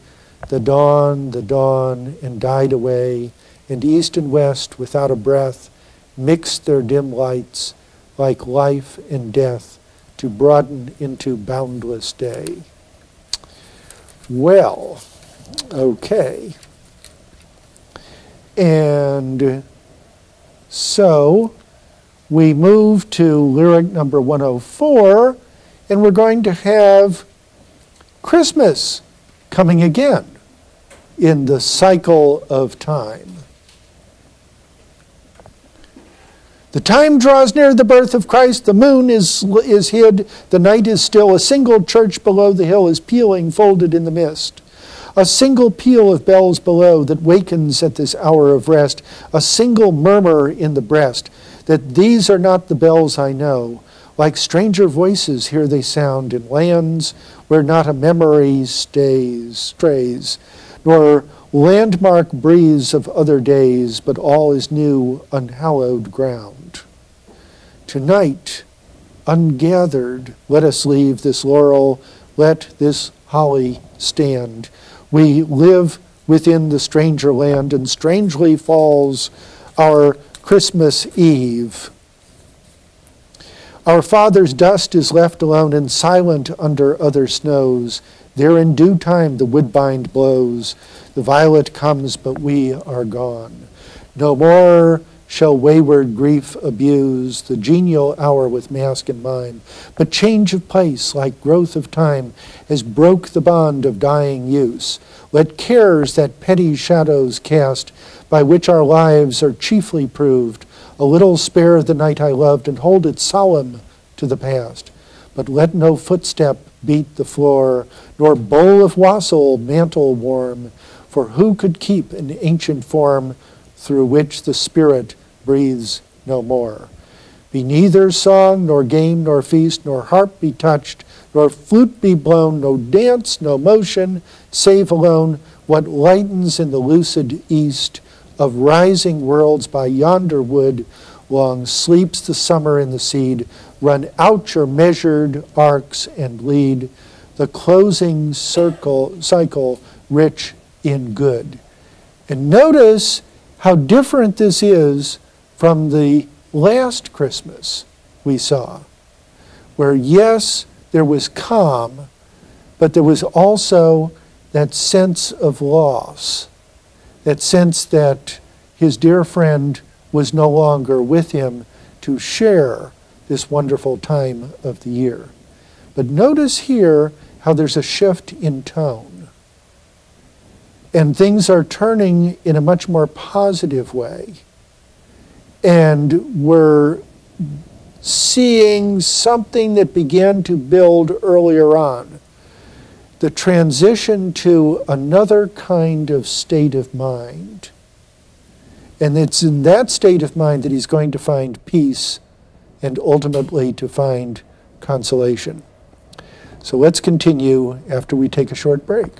A: the dawn, and died away, and east and west, without a breath, mixed their dim lights, like life and death, to broaden into boundless day. Well, okay. And so we move to lyric number 104, and we're going to have Christmas coming again in the cycle of time. The time draws near the birth of Christ, the moon is hid, the night is still, a single church below the hill is pealing, folded in the mist. A single peal of bells below that wakens at this hour of rest, a single murmur in the breast, that these are not the bells I know. Like stranger voices here they sound in lands where not a memory strays, nor landmark breeze of other days, but all is new, unhallowed ground. Tonight, ungathered, let us leave this laurel, let this holly stand. We live within the stranger land, and strangely falls our Christmas Eve. Our Father's dust is left alone and silent under other snows. There in due time the woodbine blows. The violet comes, but we are gone. No more shall wayward grief abuse the genial hour with mask and mime, but change of place, like growth of time, has broke the bond of dying use. Let cares that petty shadows cast, by which our lives are chiefly proved, a little spare the night I loved, and hold it solemn to the past. But let no footstep beat the floor, nor bowl of wassail mantle warm, for who could keep an ancient form through which the spirit breathes no more? Be neither song, nor game, nor feast, nor harp be touched, nor flute be blown, no dance, no motion, save alone what lightens in the lucid east of rising worlds by yonder wood. Long sleeps the summer in the seed. Run out your measured arcs and lead the closing cycle rich in good. And notice how different this is from the last Christmas we saw, where yes, there was calm, but there was also that sense of loss, that sense that his dear friend was no longer with him to share this wonderful time of the year. But notice here how there's a shift in tone. And things are turning in a much more positive way. And we're seeing something that began to build earlier on. The transition to another kind of state of mind. And it's in that state of mind that he's going to find peace and ultimately to find consolation. So let's continue after we take a short break.